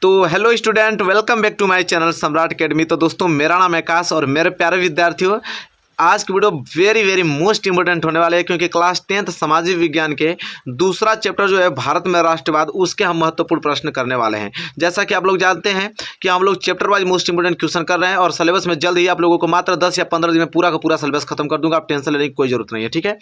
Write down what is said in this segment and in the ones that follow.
तो hello student, welcome back to my channel Samrat academy. तो दोस्तों, मेरा नाम है आकाश और मेरे प्यारे विद्यार्थियों, आज की वीडियो वेरी मोस्ट इंपॉर्टेंट होने वाले हैं, क्योंकि क्लास 10th सामाजिक विज्ञान के दूसरा चैप्टर जो है भारत में राष्ट्रवाद, उसके हम महत्वपूर्ण प्रश्न करने वाले हैं। जैसा कि आप लोग जानते हैं कि हम लोग chapter wise most important question कर रहे हैं और सिलेबस में जल्द ही आप लोगों को मात्र 10 या 15 दिन में पूरा का पूरा सिलेबस खत्म कर दूंगा। आप टेंशन लेने की कोई जरूरत नहीं है, ठीक है।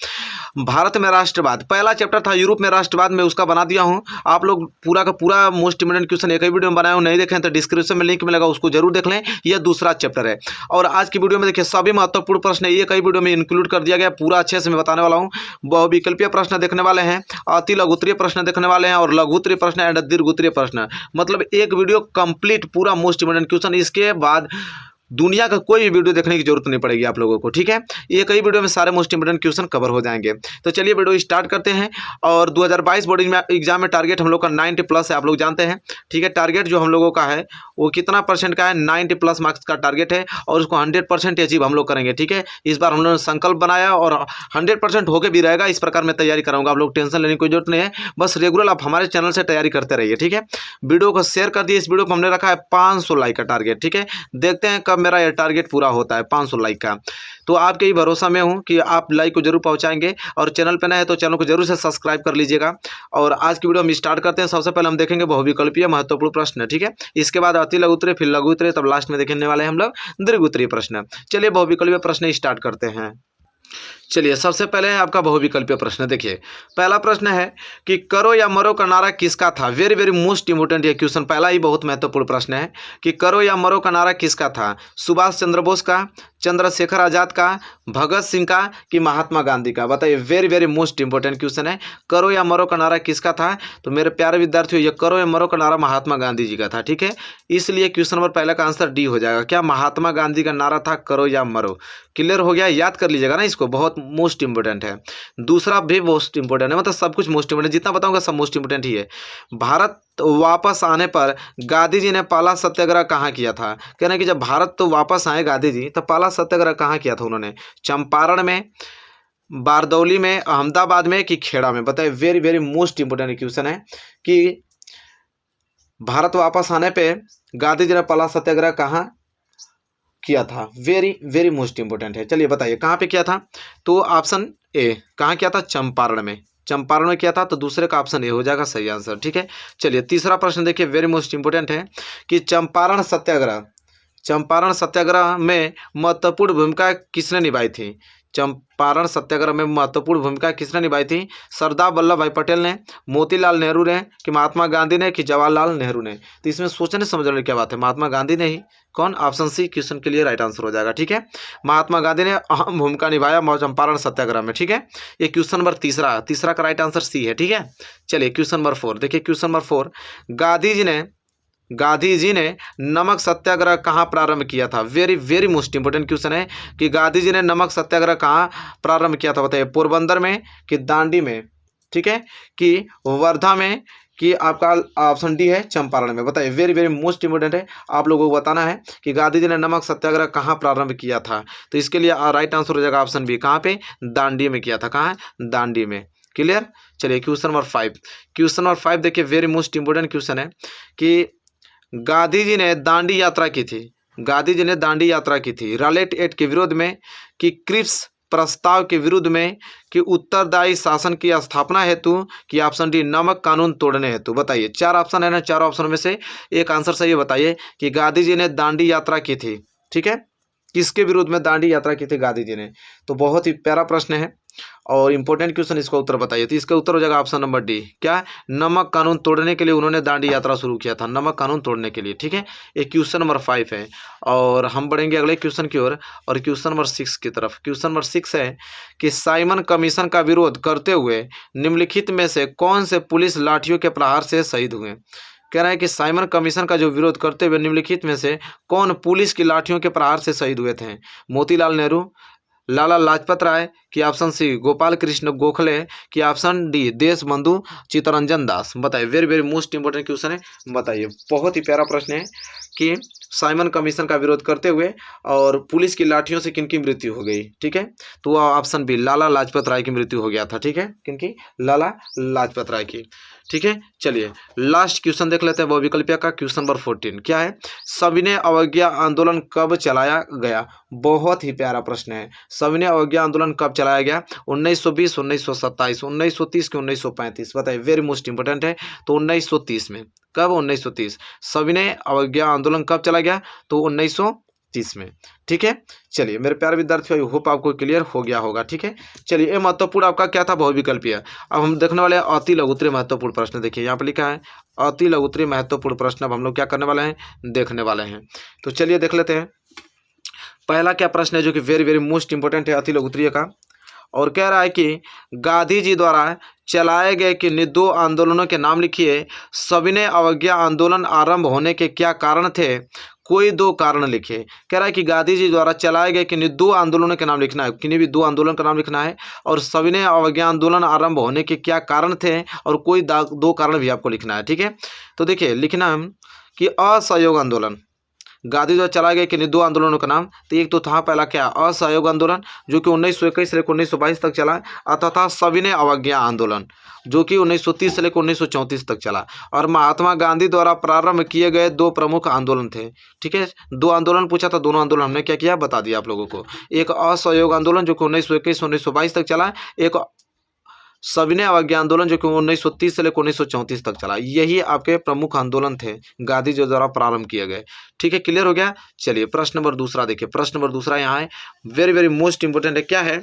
भारत में राष्ट्रवाद पहला चैप्टर था, यूरोप में राष्ट्रवाद में उसका बना दिया हूँ। आप लोग पूरा का पूरा मोस्ट इंपॉर्टेंट क्वेश्चन एक ही वीडियो में बनाया हूँ, नहीं देखें तो डिस्क्रिप्शन में लिंक मिलेगा, उसको जरूर देख लें। यह दूसरा चैप्टर है और आज की वीडियो में देखिए सभी महत्वपूर्ण प्रश्न एक ही वीडियो में इंक्लूड कर दिया गया, पूरा अच्छे से मैं बताने वाला हूँ। बहुविकल्पीय प्रश्न देखने वाले हैं, अति लघुत्तरीय प्रश्न देखने वाले हैं और लघुत्तरीय प्रश्न एंड दीर्घोत्तरीय प्रश्न, मतलब एक वीडियो कंप्लीट पूरा मोस्ट इंपोर्टेंट क्वेश्चन। इसके बाद दुनिया का कोई भी वीडियो देखने की जरूरत नहीं पड़ेगी आप लोगों को, ठीक है। एक ही वीडियो में सारे मोस्ट इंपोर्टेंट क्वेश्चन कवर हो जाएंगे। तो चलिए वीडियो स्टार्ट करते हैं। और 2022 बोर्ड एग्जाम में टारगेट हम लोग का 90+ है, आप लोग जानते हैं, ठीक है। टारगेट जो हम लोगों का है वो कितना परसेंट का है, 90+ मार्क्स का टारगेट है और उसको 100% अचीव हम लोग करेंगे, ठीक है। इस बार हम लोगों ने संकल्प बनाया और 100% होके भी रहेगा, इस प्रकार मैं तैयारी कराऊंगा। आप लोग टेंशन लेने की कोई जरूरत नहीं है, बस रेगुलर आप हमारे चैनल से तैयारी करते रहिए, ठीक है। वीडियो को शेयर कर दिए। इस वीडियो को हमने रखा है 500 लाइक का टारगेट, ठीक है। देखते हैं कब मेरा यह टारगेट पूरा होता है 500 लाइक का। तो आपके ही भरोसा में हूं कि आप लाइक को जरूर पहुंचाएंगे और चैनल पे नए हैं तो चैनल को जरूर से सब्सक्राइब कर लीजिएगा। और आज की वीडियो हम स्टार्ट करते हैं। सबसे पहले हम देखेंगे बहुविकल्पीय महत्वपूर्ण प्रश्न, ठीक है। इसके बाद अति लघुत्तरीय, फिर लघुत्तरीय, तब लास्ट में देखने वाले हैं हम लोग दीर्घोत्तरीय प्रश्न। चलिए बहुविकल्पीय प्रश्न स्टार्ट करते हैं। चलिए सबसे पहले है आपका बहुविकल्पीय प्रश्न। देखिए पहला प्रश्न है कि करो या मरो का नारा किसका था। वेरी मोस्ट इंपोर्टेंट ये क्वेश्चन, पहला ही बहुत महत्वपूर्ण प्रश्न है कि करो या मरो का नारा किसका था। सुभाष चंद्र बोस का, चंद्रशेखर आजाद का, भगत सिंह का कि महात्मा गांधी का। बताइए, वेरी मोस्ट इंपोर्टेंट क्वेश्चन है। करो या मरो का नारा किसका था। तो मेरे प्यारे विद्यार्थियों, ये करो या मरो का नारा महात्मा गांधी जी का था, ठीक है। इसलिए क्वेश्चन नंबर पहला का आंसर डी हो जाएगा। क्या महात्मा गांधी का नारा था करो या मरो। क्लियर हो गया, याद कर लीजिएगा ना इसको, बहुत मोस्ट इंपोर्टेंट है। दूसरा भी मोस्ट इंपोर्टेंट है, मतलब सब कुछ मोस्ट इंपोर्टेंट, जितना बताऊंगा सब मोस्ट इंपोर्टेंट ही है। भारत वापस आने पर गांधी जी ने पहला सत्याग्रह कहाँ किया था। कह रहे हैं कि जब भारत तो वापस आए गांधी जी, तो पहला सत्याग्रह कहाँ किया था उन्होंने। चंपारण में, बारदौली में, अहमदाबाद में कि खेड़ा में। बताइए, वेरी मोस्ट इंपोर्टेंट क्वेश्चन है कि भारत वापस आने पे गांधी जी ने पहला सत्याग्रह कहाँ किया था। वेरी मोस्ट इंपोर्टेंट है। चलिए बताइए कहाँ पे किया था। तो ऑप्शन ए, कहाँ किया था, चंपारण में। चंपारण में किया था, तो दूसरे का ऑप्शन ए हो जाएगा सही आंसर, ठीक है। चलिए तीसरा प्रश्न देखिए, वेरी मोस्ट इंपोर्टेंट है कि चंपारण सत्याग्रह में महत्वपूर्ण भूमिका किसने निभाई थी। चंपारण सत्याग्रह में महत्वपूर्ण भूमिका किसने निभाई थी। सरदार वल्लभ भाई पटेल ने, मोतीलाल नेहरू ने कि महात्मा गांधी ने कि जवाहरलाल नेहरू ने। तो इसमें सोचने समझने की क्या बात है, महात्मा गांधी ने ही। कौन, ऑप्शन सी क्वेश्चन के लिए राइट आंसर हो जाएगा, ठीक है। महात्मा गांधी ने अहम भूमिका निभाया चंपारण सत्याग्रह में, ठीक है। ये क्वेश्चन नंबर तीसरा का राइट आंसर सी है, ठीक है। चलिए क्वेश्चन नंबर 4 देखिए। क्वेश्चन नंबर 4, गांधी जी ने नमक सत्याग्रह कहाँ प्रारंभ किया था। वेरी मोस्ट इंपोर्टेंट क्वेश्चन है कि गांधी जी ने नमक सत्याग्रह कहाँ प्रारंभ किया था। बताइए, पोरबंदर में कि दांडी में, ठीक है, कि वर्धा में कि आपका ऑप्शन डी है चंपारण में। बताइए, वेरी मोस्ट इंपोर्टेंट है, आप लोगों को बताना है कि गांधी जी ने नमक सत्याग्रह कहाँ प्रारंभ किया था। तो इसके लिए राइट आंसर हो जाएगा ऑप्शन बी, कहाँ पे, दांडी में किया था। कहाँ, दांडी में। क्लियर। चलिए क्वेश्चन नंबर 5 देखिए, वेरी मोस्ट इंपोर्टेंट क्वेश्चन है कि गांधी जी ने दांडी यात्रा की थी रॉलेट एक्ट के विरोध में कि क्रिप्स प्रस्ताव के विरुद्ध में कि उत्तरदायी शासन की स्थापना हेतु कि ऑप्शन डी नमक कानून तोड़ने हेतु। बताइए, 4 ऑप्शन है ना, 4 ऑप्शन में से एक आंसर सही है। बताइए कि गांधी जी ने दांडी यात्रा की थी, ठीक है, किसके विरुद्ध में दांडी यात्रा की थी गांधी जी ने। तो बहुत ही प्यारा प्रश्न है और इंपॉर्टेंट क्वेश्चन, इसका उत्तर बताइए। तो इसका उत्तर हो जाएगा ऑप्शन नंबर डी, क्या, नमक कानून तोड़ने के लिए उन्होंने दांडी यात्रा शुरू किया था, नमक कानून तोड़ने के लिए, ठीक है। ये क्वेश्चन नंबर 5 है और हम बढ़ेंगे अगले क्वेश्चन की ओर और क्वेश्चन नंबर 6 की तरफ। क्वेश्चन नंबर 6 है कि साइमन कमीशन का विरोध करते हुए निम्नलिखित में से कौन से पुलिस लाठियों के प्रहार से शहीद हुए। कह रहा है कि साइमन कमीशन का जो विरोध करते हुए निम्नलिखित में से कौन पुलिस की लाठियों के प्रहार से शहीद हुए थे। मोतीलाल नेहरू, लाला लाजपत राय कि ऑप्शन सी गोपाल कृष्ण गोखले कि ऑप्शन डी देश बंधु चित्तरंजन दास। बताइए, वेरी मोस्ट इंपोर्टेंट क्वेश्चन है। बताइए, बहुत ही प्यारा प्रश्न है कि साइमन कमीशन का विरोध करते हुए और पुलिस की लाठियों से किनकी मृत्यु हो गई। ठीक है, तो वह ऑप्शन बी लाला लाजपत राय की मृत्यु हो गया था। ठीक है, किनकी? लाला लाजपत राय की। ठीक है, चलिए लास्ट क्वेश्चन देख लेते हैं वो विकल्प का। क्वेश्चन नंबर 14 क्या है? सविनय अवज्ञा आंदोलन कब चलाया गया? बहुत ही प्यारा प्रश्न है। सविनय अवज्ञा आंदोलन कब चलाया गया? 1920, 1927, 1930 के 1935? बताइए, वेरी मोस्ट इंपोर्टेंट है। तो 1930 में। कब? 1930। सविनय अवज्ञा आंदोलन कब चला गया? तो 1930 में। ठीक है, चलिए मेरे प्यारे विद्यार्थियों, आई होप आपको क्लियर हो गया होगा। ठीक है, चलिए ये महत्वपूर्ण आपका क्या था? बहुविकल्पीय। अब हम देखने वाले हैं अति लघुत्तरीय महत्वपूर्ण प्रश्न। देखिए यहाँ पे लिखा है अति लघुत्तरीय महत्वपूर्ण प्रश्न। अब हम लोग क्या करने वाले हैं? देखने वाले हैं। तो चलिए देख लेते हैं पहला क्या प्रश्न है जो कि वेरी वेरी मोस्ट इंपोर्टेंट है अति लघुत्तरीय का, और कह रहा है कि गांधी जी द्वारा चलाए गए किन्हीं दो आंदोलनों के नाम लिखिए। सविनय अवज्ञा आंदोलन आरंभ होने के क्या कारण थे? कोई दो कारण लिखे। कह रहा है कि गांधी जी द्वारा चलाए गए किन्हीं दो आंदोलनों के नाम लिखना है, किन्हीं भी दो आंदोलन का नाम लिखना है, और सविनय अवज्ञा आंदोलन आरंभ होने के क्या कारण थे, और कोई दो कारण भी आपको लिखना है। ठीक है, तो देखिए लिखना है कि असहयोग आंदोलन, गांधी द्वारा चलाए गए किन्हीं दो आंदोलनों का नाम। तो एक तो था पहला क्या? असहयोग आंदोलन, जो कि 1921 से लेकर 1922 तक चला, तथा सविनय अवज्ञा आंदोलन जो कि 1930 से लेकर 1934 तक चला। और महात्मा गांधी द्वारा प्रारंभ किए गए दो प्रमुख आंदोलन थे। ठीक है, दो आंदोलन पूछा था, दोनों आंदोलन हमने क्या किया बता दिया आप लोगों को। एक असहयोग आंदोलन जो कि 1921 से 1922 तक चला, एक सविनय अवज्ञा आंदोलन जो कि 1930 से लेकर 1934 तक चला। यही आपके प्रमुख आंदोलन थे गांधी जी द्वारा प्रारंभ किए गए। ठीक है, क्लियर हो गया। चलिए प्रश्न नंबर दूसरा देखिए। प्रश्न नंबर दूसरा यहाँ है वेरी वेरी मोस्ट इंपोर्टेंट है। क्या है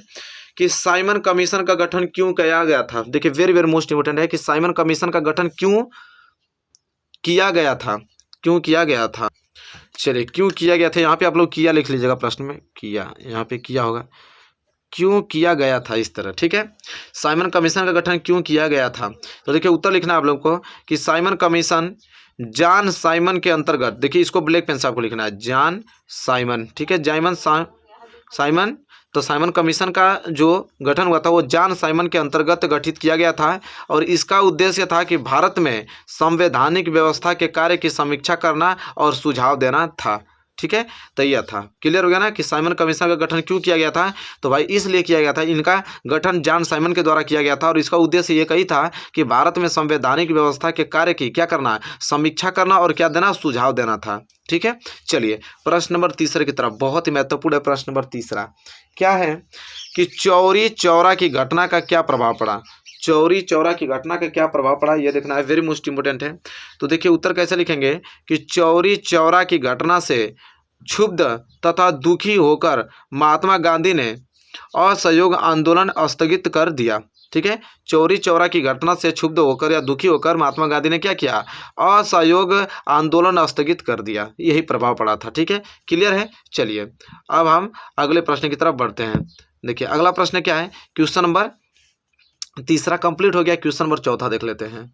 कि साइमन कमीशन का गठन क्यों किया गया था? देखिए वेरी वेरी मोस्ट इंपोर्टेंट है कि साइमन कमीशन का गठन क्यों किया गया था? क्यों किया गया था? चलिए क्यों किया गया था, यहाँ पे आप लोग किया लिख लीजिएगा प्रश्न में, किया यहाँ पे किया होगा, क्यों किया गया था इस तरह। ठीक है, साइमन कमीशन का गठन क्यों किया गया था? तो देखिए उत्तर लिखना है आप लोग को कि साइमन कमीशन जॉन साइमन के अंतर्गत, देखिए इसको ब्लैक पेन से आपको लिखना है, जॉन साइमन। ठीक है, साइमन। तो साइमन कमीशन का जो गठन हुआ था वो जॉन साइमन के अंतर्गत गठित किया गया था, और इसका उद्देश्य था कि भारत में संवैधानिक व्यवस्था के कार्य की समीक्षा करना और सुझाव देना था। ठीक है, तो यह था। क्लियर हो गया ना कि साइमन कमीशन का गठन क्यों किया गया था? तो भाई इसलिए किया गया था, इनका गठन जॉन साइमन के द्वारा किया गया था, और इसका उद्देश्य ये कही था कि भारत में संवैधानिक व्यवस्था के कार्य की क्या करना, समीक्षा करना, और क्या देना, सुझाव देना था। ठीक है, चलिए प्रश्न नंबर तीसरे की तरफ। बहुत ही महत्वपूर्ण है प्रश्न नंबर तीसरा। क्या है कि चौरी चौरा की घटना का क्या प्रभाव पड़ा? चौरी चौरा की घटना का क्या प्रभाव पड़ा, यह देखना है, वेरी मोस्ट इंपोर्टेंट है। तो देखिए उत्तर कैसे लिखेंगे कि चौरी चौरा की घटना से क्षुब्ध तथा दुखी होकर महात्मा गांधी ने असहयोग आंदोलन स्थगित कर दिया। ठीक है, चौरी चौरा की घटना से क्षुब्ध होकर या दुखी होकर महात्मा गांधी ने क्या किया? असहयोग आंदोलन स्थगित कर दिया। यही प्रभाव पड़ा था। ठीक है, क्लियर है। चलिए अब हम अगले प्रश्न की तरफ बढ़ते हैं। देखिए अगला प्रश्न क्या है? क्वेश्चन नंबर तीसरा कंप्लीट हो गया, क्वेश्चन नंबर चौथा देख लेते हैं।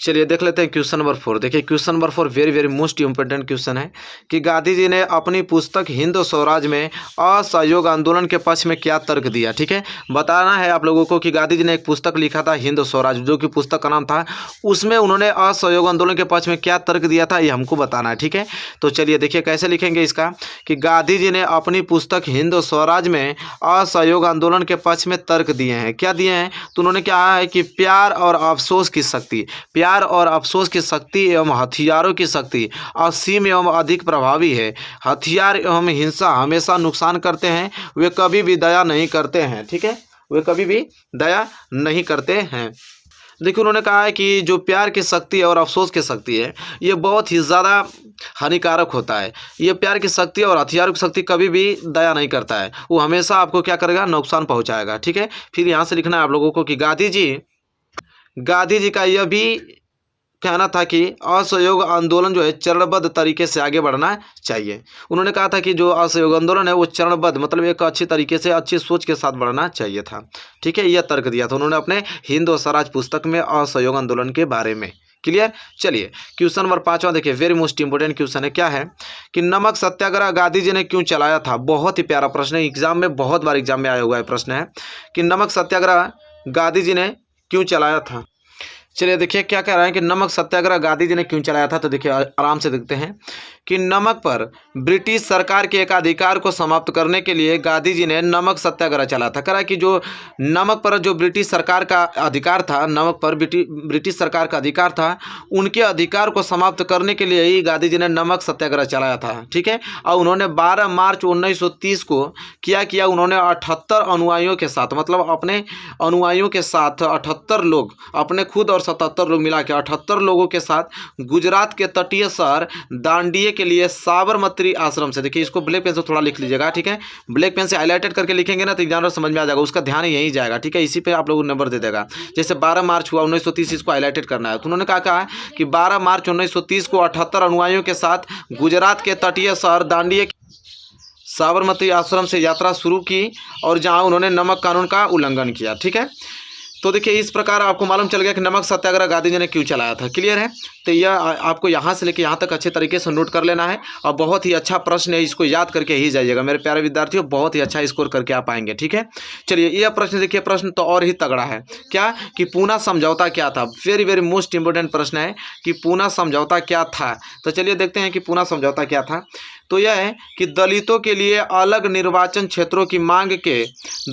चलिए देख लेते हैं क्वेश्चन नंबर 4। देखिए question number 4 very very most important question है कि गांधी जी ने अपनी पुस्तक हिंद स्वराज में असहयोग आंदोलन के पक्ष में क्या तर्क दिया। ठीक है, बताना है आप लोगों को कि गांधी जी ने एक पुस्तक लिखा था हिंद स्वराज, जो कि पुस्तक का नाम था, उसमें उन्होंने असहयोग आंदोलन के पक्ष में क्या तर्क दिया था, ये हमको बताना है। ठीक है, तो चलिए देखिए कैसे लिखेंगे इसका कि गांधी जी ने अपनी पुस्तक हिंद स्वराज में असहयोग आंदोलन के पक्ष में तर्क दिए हैं। क्या दिए हैं? तो उन्होंने क्या है कि प्यार और अफसोस की शक्ति, प्यार और अफसोस की शक्ति एवं हथियारों की शक्ति असीम एवं अधिक प्रभावी है। हथियार एवं हिंसा हमेशा नुकसान करते हैं, वे कभी भी दया नहीं करते हैं। ठीक है, वे कभी भी दया नहीं करते हैं। देखिए उन्होंने कहा है कि जो प्यार की शक्ति और अफसोस की शक्ति है ये बहुत ही ज़्यादा हानिकारक होता है। ये प्यार की शक्ति और हथियार की शक्ति कभी भी दया नहीं करता है, वो हमेशा आपको क्या करेगा, नुकसान पहुंचाएगा। ठीक है, फिर यहाँ से लिखना है आप लोगों को कि गांधी जी का यह भी कहना था कि असहयोग आंदोलन जो है चरणबद्ध तरीके से आगे बढ़ना चाहिए। उन्होंने कहा था कि जो असहयोग आंदोलन है वो चरणबद्ध मतलब एक अच्छी तरीके से अच्छी सोच के साथ बढ़ना चाहिए था। ठीक है, यह तर्क दिया था उन्होंने अपने हिंद स्वराज पुस्तक में असहयोग आंदोलन के बारे में। क्लियर। चलिए क्वेश्चन नंबर 5वां देखिए, वेरी मोस्ट इंपोर्टेंट क्वेश्चन है। क्या है कि नमक सत्याग्रह गांधी जी ने क्यों चलाया था? बहुत ही प्यारा प्रश्न है, एग्जाम में बहुत बार एग्जाम में आया हुआ है प्रश्न है कि नमक सत्याग्रह गांधी जी ने क्यों चलाया था। चलिए देखिए क्या कह रहे हैं कि नमक सत्याग्रह गांधी जी ने क्यों चलाया था। तो देखिए आराम से देखते हैं कि नमक पर ब्रिटिश सरकार के एकाधिकार को समाप्त करने के लिए गांधी जी ने नमक सत्याग्रह चलाया था। कह रहा है कि जो नमक पर जो ब्रिटिश सरकार का अधिकार था, नमक पर ब्रिटिश सरकार का अधिकार था, उनके अधिकार को समाप्त करने के लिए ही गांधी जी ने नमक सत्याग्रह चलाया था। ठीक है। और उन्होंने 12 मार्च 1930 को क्या किया, उन्होंने 78 अनुयायियों के साथ, मतलब अपने अनुयायियों के साथ 78 लोग, अपने खुद और 77 लोग मिला के 78 लोगों के साथ गुजरात के तटीय शहर दांडिये के लिए साबरमती आश्रम से, देखिए इसको ब्लैक पेन से थोड़ा लिख लीजिएगा। ठीक है। ब्लैक पेन से हाईलाइटेड करके लिखेंगे ना तो एग्जामिनर समझ में आ जाएगा, उसका ध्यान यहीं जाएगा। ठीक है। इसी पे आप लोगों को नंबर दे देगा। जैसे 12 मार्च हुआ 1930, इसको हाईलाइटेड करना है। तो उन्होंने कहा कि 12 मार्च 1930 को 78 अनुयायियों के साथ गुजरात के तटीय शहर दांडिये साबरमती आश्रम से यात्रा शुरू की और जहां उन्होंने नमक कानून का उल्लंघन किया। ठीक है। तो देखिए इस प्रकार आपको मालूम चल गया कि नमक सत्याग्रह गांधी जी ने क्यों चलाया था। क्लियर है। तो यह आपको यहाँ से लेकर यहाँ तक अच्छे तरीके से नोट कर लेना है और बहुत ही अच्छा प्रश्न है, इसको याद करके ही जाइएगा मेरे प्यारे विद्यार्थियों, बहुत ही अच्छा स्कोर करके आप आएंगे। ठीक है। चलिए यह प्रश्न देखिए, प्रश्न तो और ही तगड़ा है। क्या कि पूना समझौता क्या था। वेरी वेरी मोस्ट इंपोर्टेंट प्रश्न है कि पूना समझौता क्या था। तो चलिए देखते हैं कि पूना समझौता क्या था। तो यह है कि दलितों के लिए अलग निर्वाचन क्षेत्रों की मांग के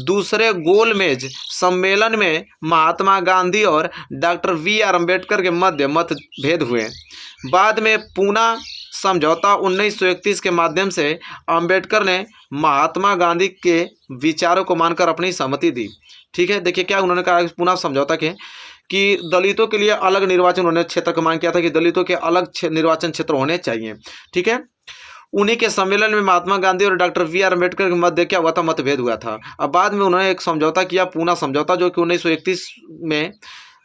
दूसरे गोलमेज सम्मेलन में महात्मा गांधी और डॉक्टर वी.आर. अम्बेडकर के मध्य मतभेद हुए। बाद में पूना समझौता 1931 के माध्यम से अम्बेडकर ने महात्मा गांधी के विचारों को मानकर अपनी सहमति दी। ठीक है। देखिए क्या उन्होंने कहा पूना समझौता के कि दलितों के लिए अलग निर्वाचन उन्होंने क्षेत्र का मांग किया था कि दलितों के अलग निर्वाचन क्षेत्र होने चाहिए। ठीक है। उन्हीं के सम्मेलन में महात्मा गांधी और डॉक्टर वी.आर. अम्बेडकर के मध्य क्या हुआ था, मतभेद हुआ था। अब बाद में उन्होंने एक समझौता किया, पूना समझौता, जो कि 1931 में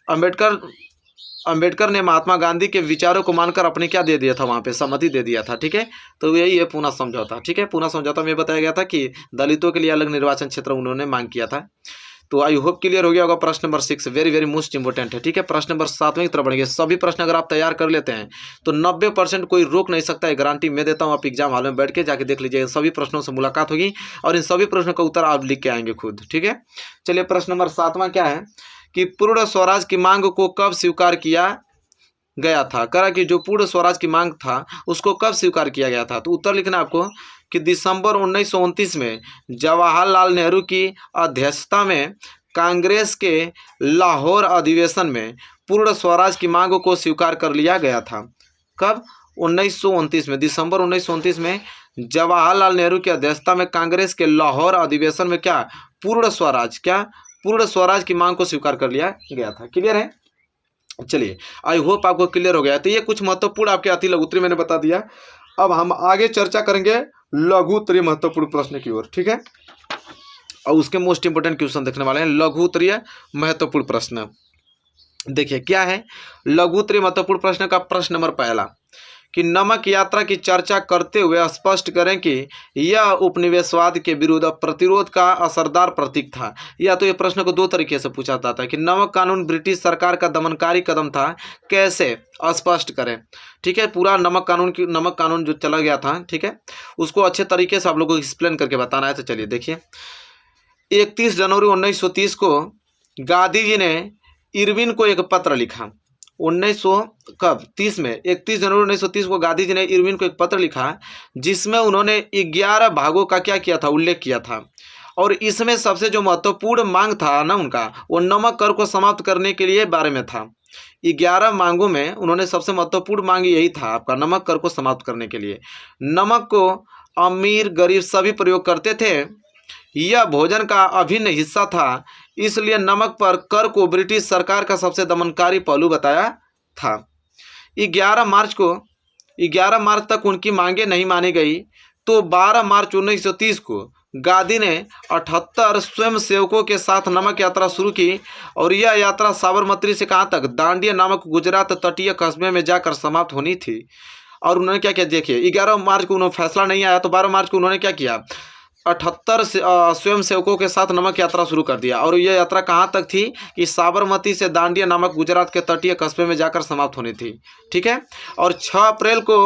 अम्बेडकर ने महात्मा गांधी के विचारों को मानकर अपने क्या दे दिया था, वहाँ पे सहमति दे दिया था। ठीक है। तो यही है पूना समझौता। ठीक है। पूना समझौता में बताया गया था कि दलितों के लिए अलग निर्वाचन क्षेत्र उन्होंने मांग किया था। तो आई होप क्लियर हो गया होगा। प्रश्न number 6 very very most important है। ठीक है। प्रश्न नंबर 7 की तरफ बढ़ेंगे। सभी प्रश्न अगर आप तैयार कर लेते हैं तो 90% कोई रोक नहीं सकता है, गारंटी मैं देता हूं। आप एग्जाम हॉल में बैठ के जाके देख लीजिए, सभी प्रश्नों से मुलाकात होगी और इन सभी प्रश्नों का उत्तर आप लिख के आएंगे खुद। ठीक है। चलिए प्रश्न नंबर 7वां क्या है कि पूर्ण स्वराज की मांग को कब स्वीकार किया गया था। करा कि जो पूर्ण स्वराज की मांग था उसको कब स्वीकार किया गया था। तो उत्तर लिखना आपको कि दिसंबर 1929 में जवाहरलाल नेहरू की अध्यक्षता में कांग्रेस के लाहौर अधिवेशन में पूर्ण स्वराज की मांग को स्वीकार कर लिया गया था। कब? 1929 में, दिसंबर 1929 में जवाहरलाल नेहरू की अध्यक्षता में कांग्रेस के लाहौर अधिवेशन में क्या पूर्ण स्वराज की मांग को स्वीकार कर लिया गया था। क्लियर है। चलिए आई होप आपको क्लियर हो गया। तो ये कुछ महत्वपूर्ण आपके अति लघु उत्तरीय मैंने बता दिया। अब हम आगे चर्चा करेंगे लघु उत्तरीय महत्वपूर्ण प्रश्न की ओर। ठीक है। और उसके मोस्ट इंपोर्टेंट क्वेश्चन देखने वाले हैं, लघु उत्तरीय महत्वपूर्ण प्रश्न। देखिए क्या है लघु उत्तरीय महत्वपूर्ण प्रश्न का प्रश्न नंबर पहला कि नमक यात्रा की चर्चा करते हुए स्पष्ट करें कि यह उपनिवेशवाद के विरुद्ध प्रतिरोध का असरदार प्रतीक था। या तो ये प्रश्न को दो तरीके से पूछा जाता है कि नमक कानून ब्रिटिश सरकार का दमनकारी कदम था, कैसे स्पष्ट करें। ठीक है। पूरा नमक कानून जो चला गया था, ठीक है, उसको अच्छे तरीके से आप लोगों को एक्सप्लेन करके बताना है। तो चलिए देखिए 31 जनवरी 1930 को गांधी जी ने इरविन को एक पत्र लिखा। 31 जनवरी 1930 को गांधी जी ने इरविन को एक पत्र लिखा जिसमें उन्होंने 11 भागों का क्या किया था, उल्लेख किया था। और इसमें सबसे जो महत्वपूर्ण मांग था ना उनका, वो नमक कर को समाप्त करने के लिए बारे में था। 11 मांगों में उन्होंने सबसे महत्वपूर्ण मांग यही था आपका, नमक कर को समाप्त करने के लिए। नमक को अमीर गरीब सभी प्रयोग करते थे, यह भोजन का अभिन्न हिस्सा था, इसलिए नमक पर कर को ब्रिटिश सरकार का सबसे दमनकारी पहलू बताया था। 11 मार्च तक उनकी मांगें नहीं मानी गई तो 12 मार्च 1930 को गांधी ने 78 स्वयंसेवकों के साथ नमक यात्रा शुरू की और यह यात्रा साबरमती से कहाँ तक, दांडिया नामक गुजरात तटीय कस्बे में जाकर समाप्त होनी थी। और उन्होंने क्या किया देखिए 11 मार्च को उन्होंने फैसला नहीं आया तो 12 मार्च को उन्होंने क्या किया, 78 स्वयंसेवकों के साथ नमक यात्रा शुरू कर दिया। और यह यात्रा कहाँ तक थी कि साबरमती से दांडिया नामक गुजरात के तटीय कस्बे में जाकर समाप्त होनी थी। ठीक है, और 6 अप्रैल को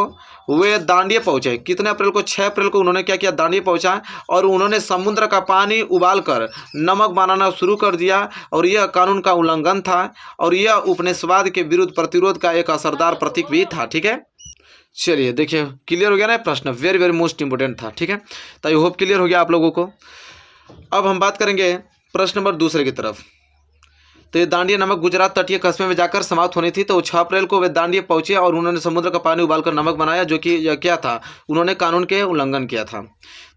वे दांडिया पहुंचे। कितने अप्रैल को? 6 अप्रैल को उन्होंने क्या किया? दांडिया पहुंचा और उन्होंने समुद्र का पानी उबालकर नमक बनाना शुरू कर दिया। और यह कानून का उल्लंघन था और यह उपनिवेशवाद के विरुद्ध प्रतिरोध का एक असरदार प्रतीक भी था। ठीक है, चलिए देखिए क्लियर हो गया ना प्रश्न, वेरी वेरी मोस्ट इंपोर्टेंट था। ठीक है, तो आई होप क्लियर हो गया आप लोगों को। अब हम बात करेंगे प्रश्न नंबर दूसरे की तरफ। तो ये दांडिया नामक गुजरात तटीय कस्बे में जाकर समाप्त होनी थी। तो 6 अप्रैल को वे दांडिया पहुंचे और उन्होंने समुद्र का पानी उबालकर नमक बनाया, जो कि यह क्या था? उन्होंने कानून के उल्लंघन किया था।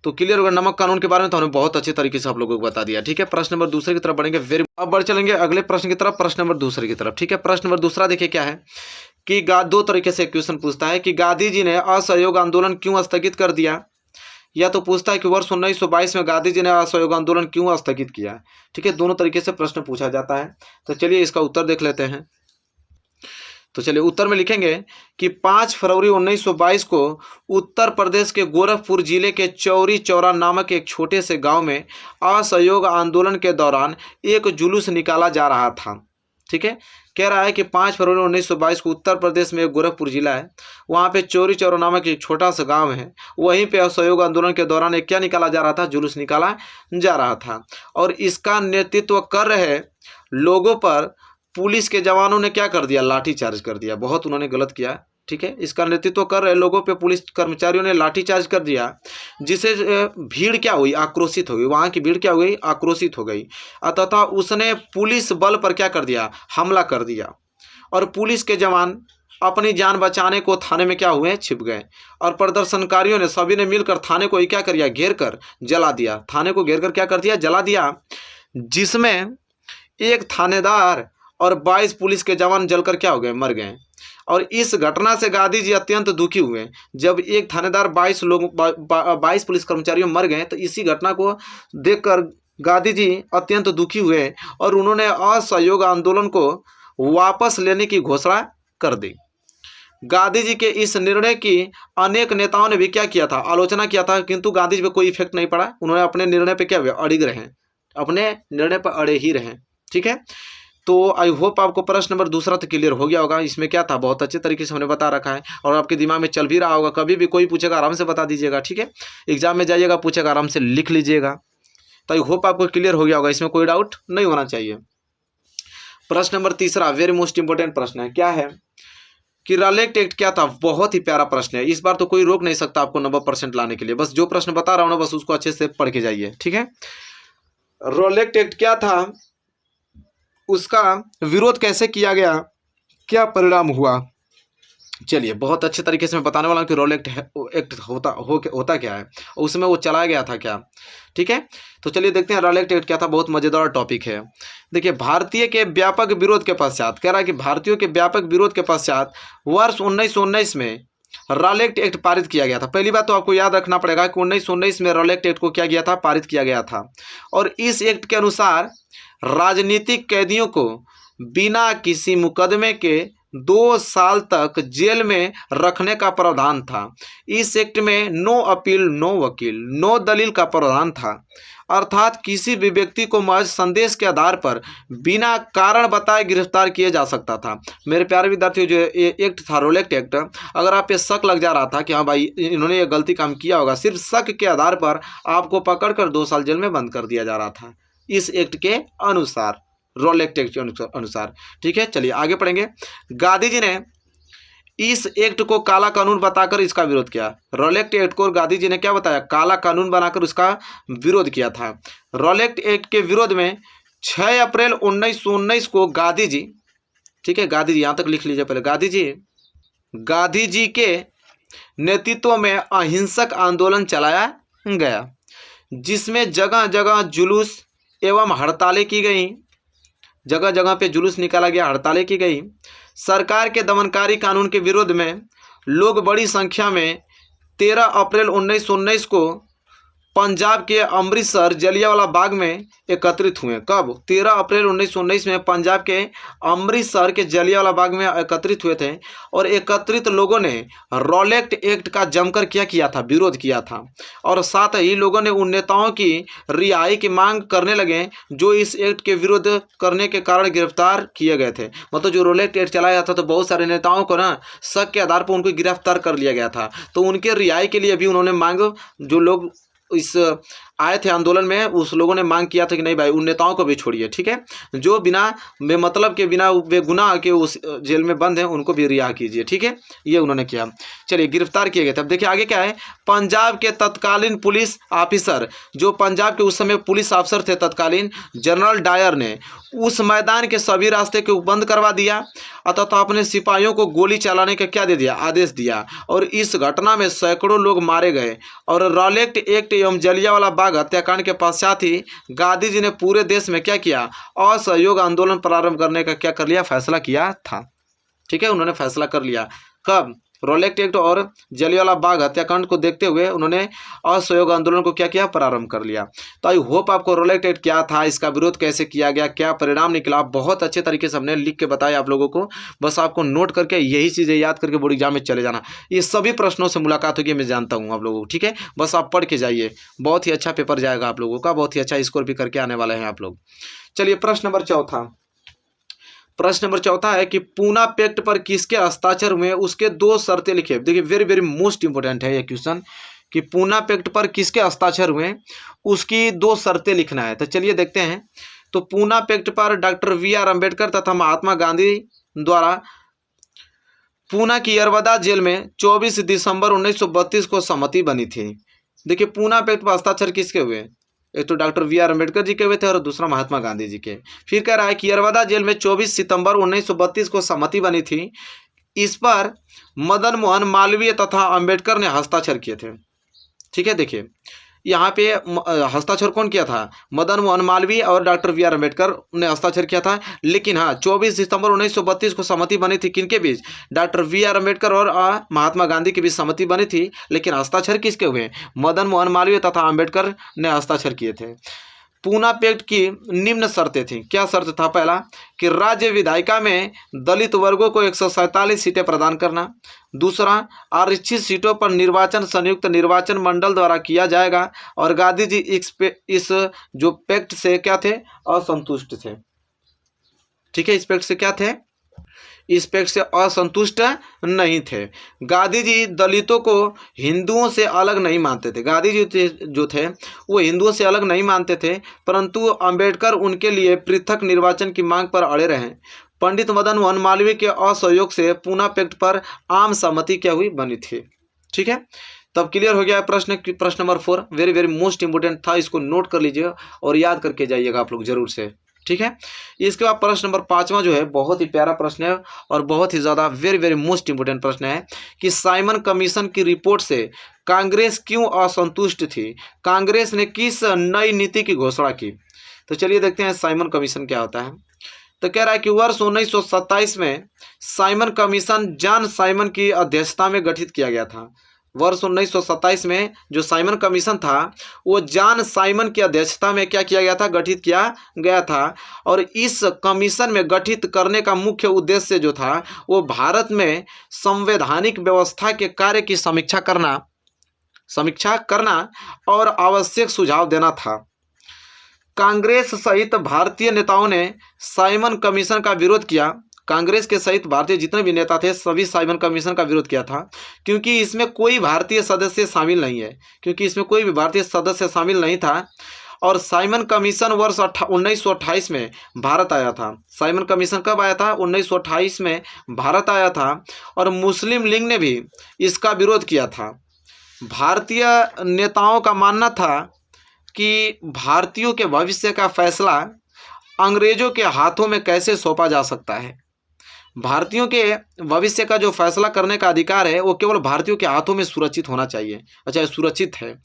तो क्लियर होगा नमक कानून के बारे में, तो हमने बहुत अच्छे तरीके से आप लोगों को बता दिया। ठीक है, प्रश्न नंबर दूसरे की तरफ बढ़ेंगे। अब बढ़ चलेंगे अगले प्रश्न की तरफ, प्रश्न नंबर दूसरे की तरफ। ठीक है, प्रश्न नंबर दूसरा देखिए क्या है कि दो तरीके से क्वेश्चन पूछता है कि गांधी जी ने असहयोग आंदोलन क्यों स्थगित कर दिया, या तो पूछता है कि वर्ष 1922 में गांधी जी ने असहयोग आंदोलन क्यों स्थगित किया। ठीक है, दोनों तरीके से प्रश्न पूछा जाता है। तो चलिए इसका उत्तर देख लेते हैं। तो चलिए उत्तर में लिखेंगे कि 5 फरवरी 1922 को उत्तर प्रदेश के गोरखपुर जिले के चौरी चौरा नामक एक छोटे से गांव में असहयोग आंदोलन के दौरान एक जुलूस निकाला जा रहा था। ठीक है, कह रहा है कि 5 फरवरी 1922 को उत्तर प्रदेश में एक गोरखपुर जिला है, वहाँ पे चौरी चौरा नामक एक छोटा सा गांव है, वहीं पे असहयोग आंदोलन के दौरान एक क्या निकाला जा रहा था? जुलूस निकाला जा रहा था। और इसका नेतृत्व कर रहे लोगों पर पुलिस के जवानों ने क्या कर दिया? लाठीचार्ज कर दिया। बहुत उन्होंने गलत किया। ठीक है, इसका नेतृत्व कर रहे लोगों पे पुलिस कर्मचारियों ने लाठीचार्ज कर दिया, जिससे भीड़ क्या हुई? आक्रोशित हो गई। वहाँ की भीड़ क्या हो गई? आक्रोशित हो गई। तथा उसने पुलिस बल पर क्या कर दिया? हमला कर दिया। और पुलिस के जवान अपनी जान बचाने को थाने में क्या हुए? छिप गए। और प्रदर्शनकारियों ने सभी ने मिलकर थाने को क्या कर दिया? घेर कर जला दिया। थाने को घेर कर क्या कर दिया? जला दिया, जिसमें एक थानेदार और 22 पुलिस के जवान जलकर क्या हो गए? मर गए। और इस घटना से गांधी जी अत्यंत दुखी हुए। जब एक थानेदार 22 पुलिस कर्मचारियों मर गए, तो इसी घटना को देखकर गांधी जी अत्यंत दुखी हुए और उन्होंने असहयोग आंदोलन को वापस लेने की घोषणा कर दी। गांधी जी के इस निर्णय की अनेक नेताओं ने भी क्या किया था? आलोचना किया था, किंतु गांधी जी पे कोई इफेक्ट नहीं पड़ा। उन्होंने अपने निर्णय पे क्या हुए? अड़िग रहे, अपने निर्णय पर अड़े ही रहे। ठीक है, तो आई होप आपको प्रश्न नंबर दूसरा तो क्लियर हो गया होगा। इसमें क्या था? बहुत अच्छे तरीके से हमने बता रखा है और आपके दिमाग में चल भी रहा होगा। कभी भी कोई पूछेगा आराम से बता दीजिएगा। ठीक है, एग्जाम में जाइएगा, पूछेगा आराम से लिख लीजिएगा। तो आई होप आपको क्लियर हो गया होगा, इसमें कोई डाउट नहीं होना चाहिए। प्रश्न नंबर तीसरा वेरी मोस्ट इंपोर्टेंट प्रश्न है। क्या है कि रॉलेट एक्ट क्या था? बहुत ही प्यारा प्रश्न है। इस बार तो कोई रोक नहीं सकता आपको 90% लाने के लिए। बस जो प्रश्न बता रहा हूँ ना, बस उसको अच्छे से पढ़ के जाइए। ठीक है, रॉलेट एक्ट क्या था, उसका विरोध कैसे किया गया, क्या परिणाम हुआ, चलिए बहुत अच्छे तरीके से मैं बताने वाला हूँ कि रॉलेट एक्ट होता क्या है, उसमें वो चलाया गया था क्या। ठीक है, तो चलिए देखते हैं रॉलेट एक्ट क्या था। बहुत मज़ेदार टॉपिक है। देखिए, भारतीय के व्यापक विरोध के पश्चात, कह रहा है कि भारतीयों के व्यापक विरोध के पश्चात वर्ष 1919 में रॉलेट एक्ट पारित किया गया था। पहली बात तो आपको याद रखना पड़ेगा कि 1919 में रॉलेट एक्ट को क्या किया था? पारित किया गया था। और इस एक्ट के अनुसार राजनीतिक कैदियों को बिना किसी मुकदमे के 2 साल तक जेल में रखने का प्रावधान था। इस एक्ट में नो अपील, नो वकील, नो दलील का प्रावधान था। अर्थात किसी भी व्यक्ति को महज संदेश के आधार पर बिना कारण बताए गिरफ्तार किया जा सकता था। मेरे प्यारे विद्यार्थियों, जो ये एक्ट था रॉलेट एक्ट, अगर आप पे शक लग जा रहा था कि हाँ भाई इन्होंने ये गलती काम किया होगा, सिर्फ शक के आधार पर आपको पकड़कर 2 साल जेल में बंद कर दिया जा रहा था इस एक्ट के अनुसार, रॉलेट एक्ट के अनुसार। ठीक है, चलिए आगे पढ़ेंगे। गांधी जी ने इस एक्ट को काला कानून बताकर इसका विरोध किया। रॉलेट एक्ट को गांधी जी ने क्या बताया? काला कानून बनाकर उसका विरोध किया था। रॉलेट एक्ट के विरोध में 6 अप्रैल 1919 को गांधी जी, ठीक है, गांधी जी यहाँ तक लिख लीजिए पहले, गांधी जी के नेतृत्व में अहिंसक आंदोलन चलाया गया, जिसमें जगह जगह जुलूस एवं हड़तालें की गई। जगह जगह पे जुलूस निकाला गया, हड़तालें की गई। सरकार के दमनकारी कानून के विरोध में लोग बड़ी संख्या में 13 अप्रैल 1919 को पंजाब के अमृतसर जलियांवाला बाग में एकत्रित हुए। कब? 13 अप्रैल 1919 में पंजाब के अमृतसर के जलियांवाला बाग में एकत्रित हुए थे और एकत्रित लोगों ने रॉलेट एक्ट का जमकर क्या किया था? विरोध किया था। और साथ ही लोगों ने उन नेताओं की रिहाई की मांग करने लगे जो इस एक्ट के विरोध करने के कारण गिरफ्तार किए गए थे। मतलब जो रॉलेट एक्ट चलाया था तो बहुत सारे नेताओं को ना शक के आधार पर उनको गिरफ्तार कर लिया गया था। तो उनके रिहाई के लिए भी उन्होंने मांग, जो लोग इस आए थे आंदोलन में, उस लोगों ने मांग किया था कि नहीं भाई उन नेताओं को भी छोड़िए, ठीक है, जो बिना बेमतलब के, बिना बेगुनाह के उस जेल में बंद हैं उनको भी रिहा कीजिए, ठीक है, ये उन्होंने किया। चलिए, गिरफ्तार किए गए थे। अब देखिए आगे क्या है। पंजाब के तत्कालीन पुलिस ऑफिसर, जो पंजाब के उस समय पुलिस अफसर थे तत्कालीन, जनरल डायर ने उस मैदान के सभी रास्ते को बंद करवा दिया तथा अपने सिपाहियों को गोली चलाने का क्या दे दिया? आदेश दिया। और इस घटना में सैकड़ों लोग मारे गए। और रॉलेट एक्ट एवं जलियांवाला बाग हत्याकांड के पश्चात ही गांधी जी ने पूरे देश में क्या किया? असहयोग आंदोलन प्रारंभ करने का क्या कर लिया? फैसला किया था, ठीक है, उन्होंने फैसला कर लिया। कब? रॉलेट एक्ट और जलियांवाला बाग हत्याकांड को देखते हुए उन्होंने असहयोग आंदोलन को क्या किया? प्रारंभ कर लिया। तो आई होप आपको रॉलेट एक्ट क्या था, इसका विरोध कैसे किया गया, क्या परिणाम निकला, बहुत अच्छे तरीके से हमने लिख के बताया आप लोगों को। बस आपको नोट करके यही चीज़ें याद करके बोर्ड एग्जाम में चले जाना। ये सभी प्रश्नों से मुलाकात होगी, मैं जानता हूँ आप लोगों को, ठीक है, बस आप पढ़ के जाइए, बहुत ही अच्छा पेपर जाएगा आप लोगों का, बहुत ही अच्छा स्कोर भी करके आने वाले हैं आप लोग। चलिए, प्रश्न नंबर चौथा है कि पूना पैक्ट पर किसके हस्ताक्षर हुए? उसके 2 शर्तें लिखिए। देखिए, वेरी वेरी मोस्ट इंपोर्टेंट है ये क्वेश्चन कि पूना पैक्ट पर किसके हस्ताक्षर हुए, उसकी 2 शर्तें लिखना है। तो चलिए देखते हैं। तो पूना पैक्ट पर डॉक्टर BR अम्बेडकर तथा महात्मा गांधी द्वारा पूना की यरवदा जेल में 24 दिसंबर 1932 को सहमति बनी थी। देखिए, पूना पैक्ट पर हस्ताक्षर किसके हुए? एक तो डॉक्टर BR अम्बेडकर जी के हुए थे और दूसरा महात्मा गांधी जी के। फिर कह रहा है कि यरवदा जेल में 24 सितंबर 1932 को सहमति बनी थी। इस पर मदन मोहन मालवीय तथा अम्बेडकर ने हस्ताक्षर किए थे, ठीक है। देखिए यहाँ पे हस्ताक्षर कौन किया था? मदन मोहन मालवीय और डॉक्टर BR अम्बेडकर ने हस्ताक्षर किया था। लेकिन हाँ, 24 सितंबर 1932 को सहमति बनी थी किनके बीच? डॉक्टर BR अम्बेडकर और महात्मा गांधी के बीच सहमति बनी थी। लेकिन हस्ताक्षर किसके हुए? मदन मोहन मालवीय तथा अम्बेडकर ने हस्ताक्षर किए थे। पूना पैक्ट की निम्न शर्तें थीं। क्या शर्त था? पहला कि राज्य विधायिका में दलित वर्गों को 147 सीटें प्रदान करना। दूसरा, आरक्षित सीटों पर निर्वाचन संयुक्त निर्वाचन मंडल द्वारा किया जाएगा। और गांधी जी इस जो पैक्ट से क्या थे? असंतुष्ट थे, ठीक है, इस पैक्ट से क्या थे? इस पैक्ट से असंतुष्ट नहीं थे। गांधी जी दलितों को हिंदुओं से अलग नहीं मानते थे। गांधी जी जो थे वो हिंदुओं से अलग नहीं मानते थे, परंतु अंबेडकर उनके लिए पृथक निर्वाचन की मांग पर अड़े रहे। पंडित मदन मोहन मालवीय के असहयोग से पूना पैक्ट पर आम सहमति क्या हुई? बनी थी, ठीक है। तब क्लियर हो गया प्रश्न number 4, very very most important था, इसको नोट कर लीजिए और याद करके जाइएगा आप लोग जरूर से, ठीक है। इसके बाद प्रश्न नंबर 5वां जो है बहुत ही प्यारा प्रश्न है और बहुत ही ज़्यादा वेरी वेरी मोस्ट इंपोर्टेंट प्रश्न है कि साइमन कमीशन की रिपोर्ट से कांग्रेस क्यों असंतुष्ट थी? कांग्रेस ने किस नई नीति की घोषणा की? तो चलिए देखते हैं साइमन कमीशन क्या होता है। तो कह रहा है कि वर्ष 1927 में साइमन कमीशन जॉन साइमन की अध्यक्षता में गठित किया गया था। वर्ष 1927 में जो साइमन कमीशन था वो जॉन साइमन की अध्यक्षता में क्या किया गया था? गठित किया गया था। और इस कमीशन में गठित करने का मुख्य उद्देश्य जो था वो भारत में संवैधानिक व्यवस्था के कार्य की समीक्षा करना और आवश्यक सुझाव देना था। कांग्रेस सहित भारतीय नेताओं ने साइमन कमीशन का विरोध किया। कांग्रेस के सहित भारतीय जितने भी नेता थे सभी साइमन कमीशन का विरोध किया था, क्योंकि इसमें कोई भारतीय सदस्य शामिल नहीं था। और साइमन कमीशन वर्ष 1928 में भारत आया था। साइमन कमीशन कब आया था? 1928 में भारत आया था। और मुस्लिम लीग ने भी इसका विरोध किया था। भारतीय नेताओं का मानना था कि भारतीयों के भविष्य का फैसला अंग्रेजों के हाथों में कैसे सौंपा जा सकता है। भारतीयों के भविष्य का जो फैसला करने का अधिकार है वो केवल भारतीयों के हाथों में सुरक्षित होना चाहिए। अच्छा, सुरक्षित है।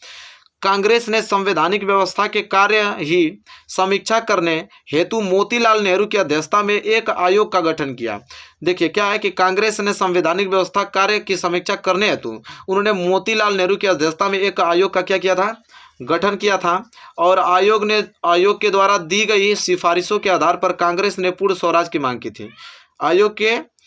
कांग्रेस ने संवैधानिक व्यवस्था के कार्य ही समीक्षा करने हेतु मोतीलाल नेहरू की अध्यक्षता में एक आयोग का गठन किया। देखिए क्या है कि कांग्रेस ने संवैधानिक व्यवस्था कार्य की समीक्षा करने हेतु उन्होंने मोतीलाल नेहरू की अध्यक्षता में एक आयोग का क्या किया था? गठन किया था और आयोग के द्वारा दी गई सिफारिशों के आधार पर कांग्रेस ने पूर्ण स्वराज की मांग की थी। आयोग के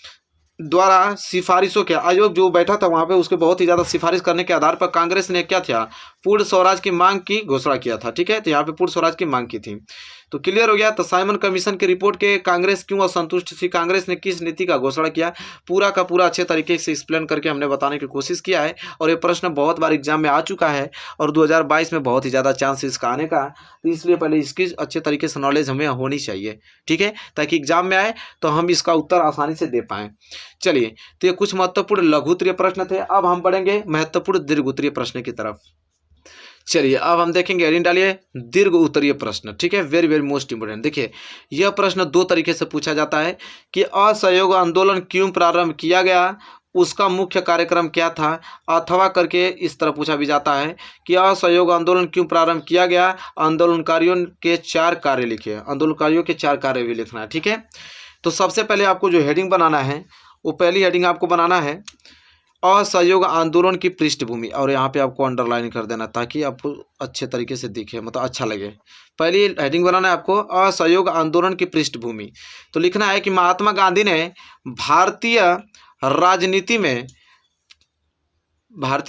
द्वारा सिफारिशों के आयोग जो बैठा था वहाँ पे उसके बहुत ही ज़्यादा सिफारिश करने के आधार पर कांग्रेस ने क्या था, पूर्ण स्वराज की मांग की घोषणा किया था। ठीक है, तो यहाँ पे पूर्ण स्वराज की मांग की थी। तो क्लियर हो गया। तो साइमन कमीशन की रिपोर्ट के कांग्रेस क्यों असंतुष्ट थी, कांग्रेस ने किस नीति का घोषणा किया, पूरा का पूरा अच्छे तरीके से एक्सप्लेन करके हमने बताने की कोशिश किया है। और ये प्रश्न बहुत बार एग्जाम में आ चुका है और 2022 में बहुत ही ज़्यादा चांस इसका आने का, तो इसलिए पहले इसकी अच्छे तरीके से नॉलेज हमें होनी चाहिए। ठीक है, ताकि एग्जाम में आए तो हम इसका उत्तर आसानी से दे पाएँ। चलिए, तो ये कुछ महत्वपूर्ण लघु उत्तरीय प्रश्न थे। अब हम बढ़ेंगे महत्वपूर्ण दीर्घ उत्तरीय प्रश्न की तरफ। चलिए, अब हम देखेंगे, हेडिंग डालिए दीर्घ उत्तरीय प्रश्न। ठीक है, वेरी वेरी मोस्ट इंपोर्टेंट। देखिए, यह प्रश्न दो तरीके से पूछा जाता है कि असहयोग आंदोलन क्यों प्रारंभ किया गया, उसका मुख्य कार्यक्रम क्या था, अथवा करके इस तरह पूछा भी जाता है कि असहयोग आंदोलन क्यों प्रारंभ किया गया, आंदोलनकारियों के 4 कार्य लिखिए। आंदोलनकारियों के 4 कार्य भी लिखना है। ठीक है, तो सबसे पहले आपको जो हेडिंग बनाना है वो पहली हेडिंग आपको बनाना है असहयोग आंदोलन की पृष्ठभूमि, और यहाँ पे आपको अंडरलाइन कर देना ताकि आपको अच्छे तरीके से दिखे, मतलब अच्छा लगे। पहली हेडिंग बनाना है आपको असहयोग आंदोलन की पृष्ठभूमि। तो लिखना है कि महात्मा गांधी ने भारतीय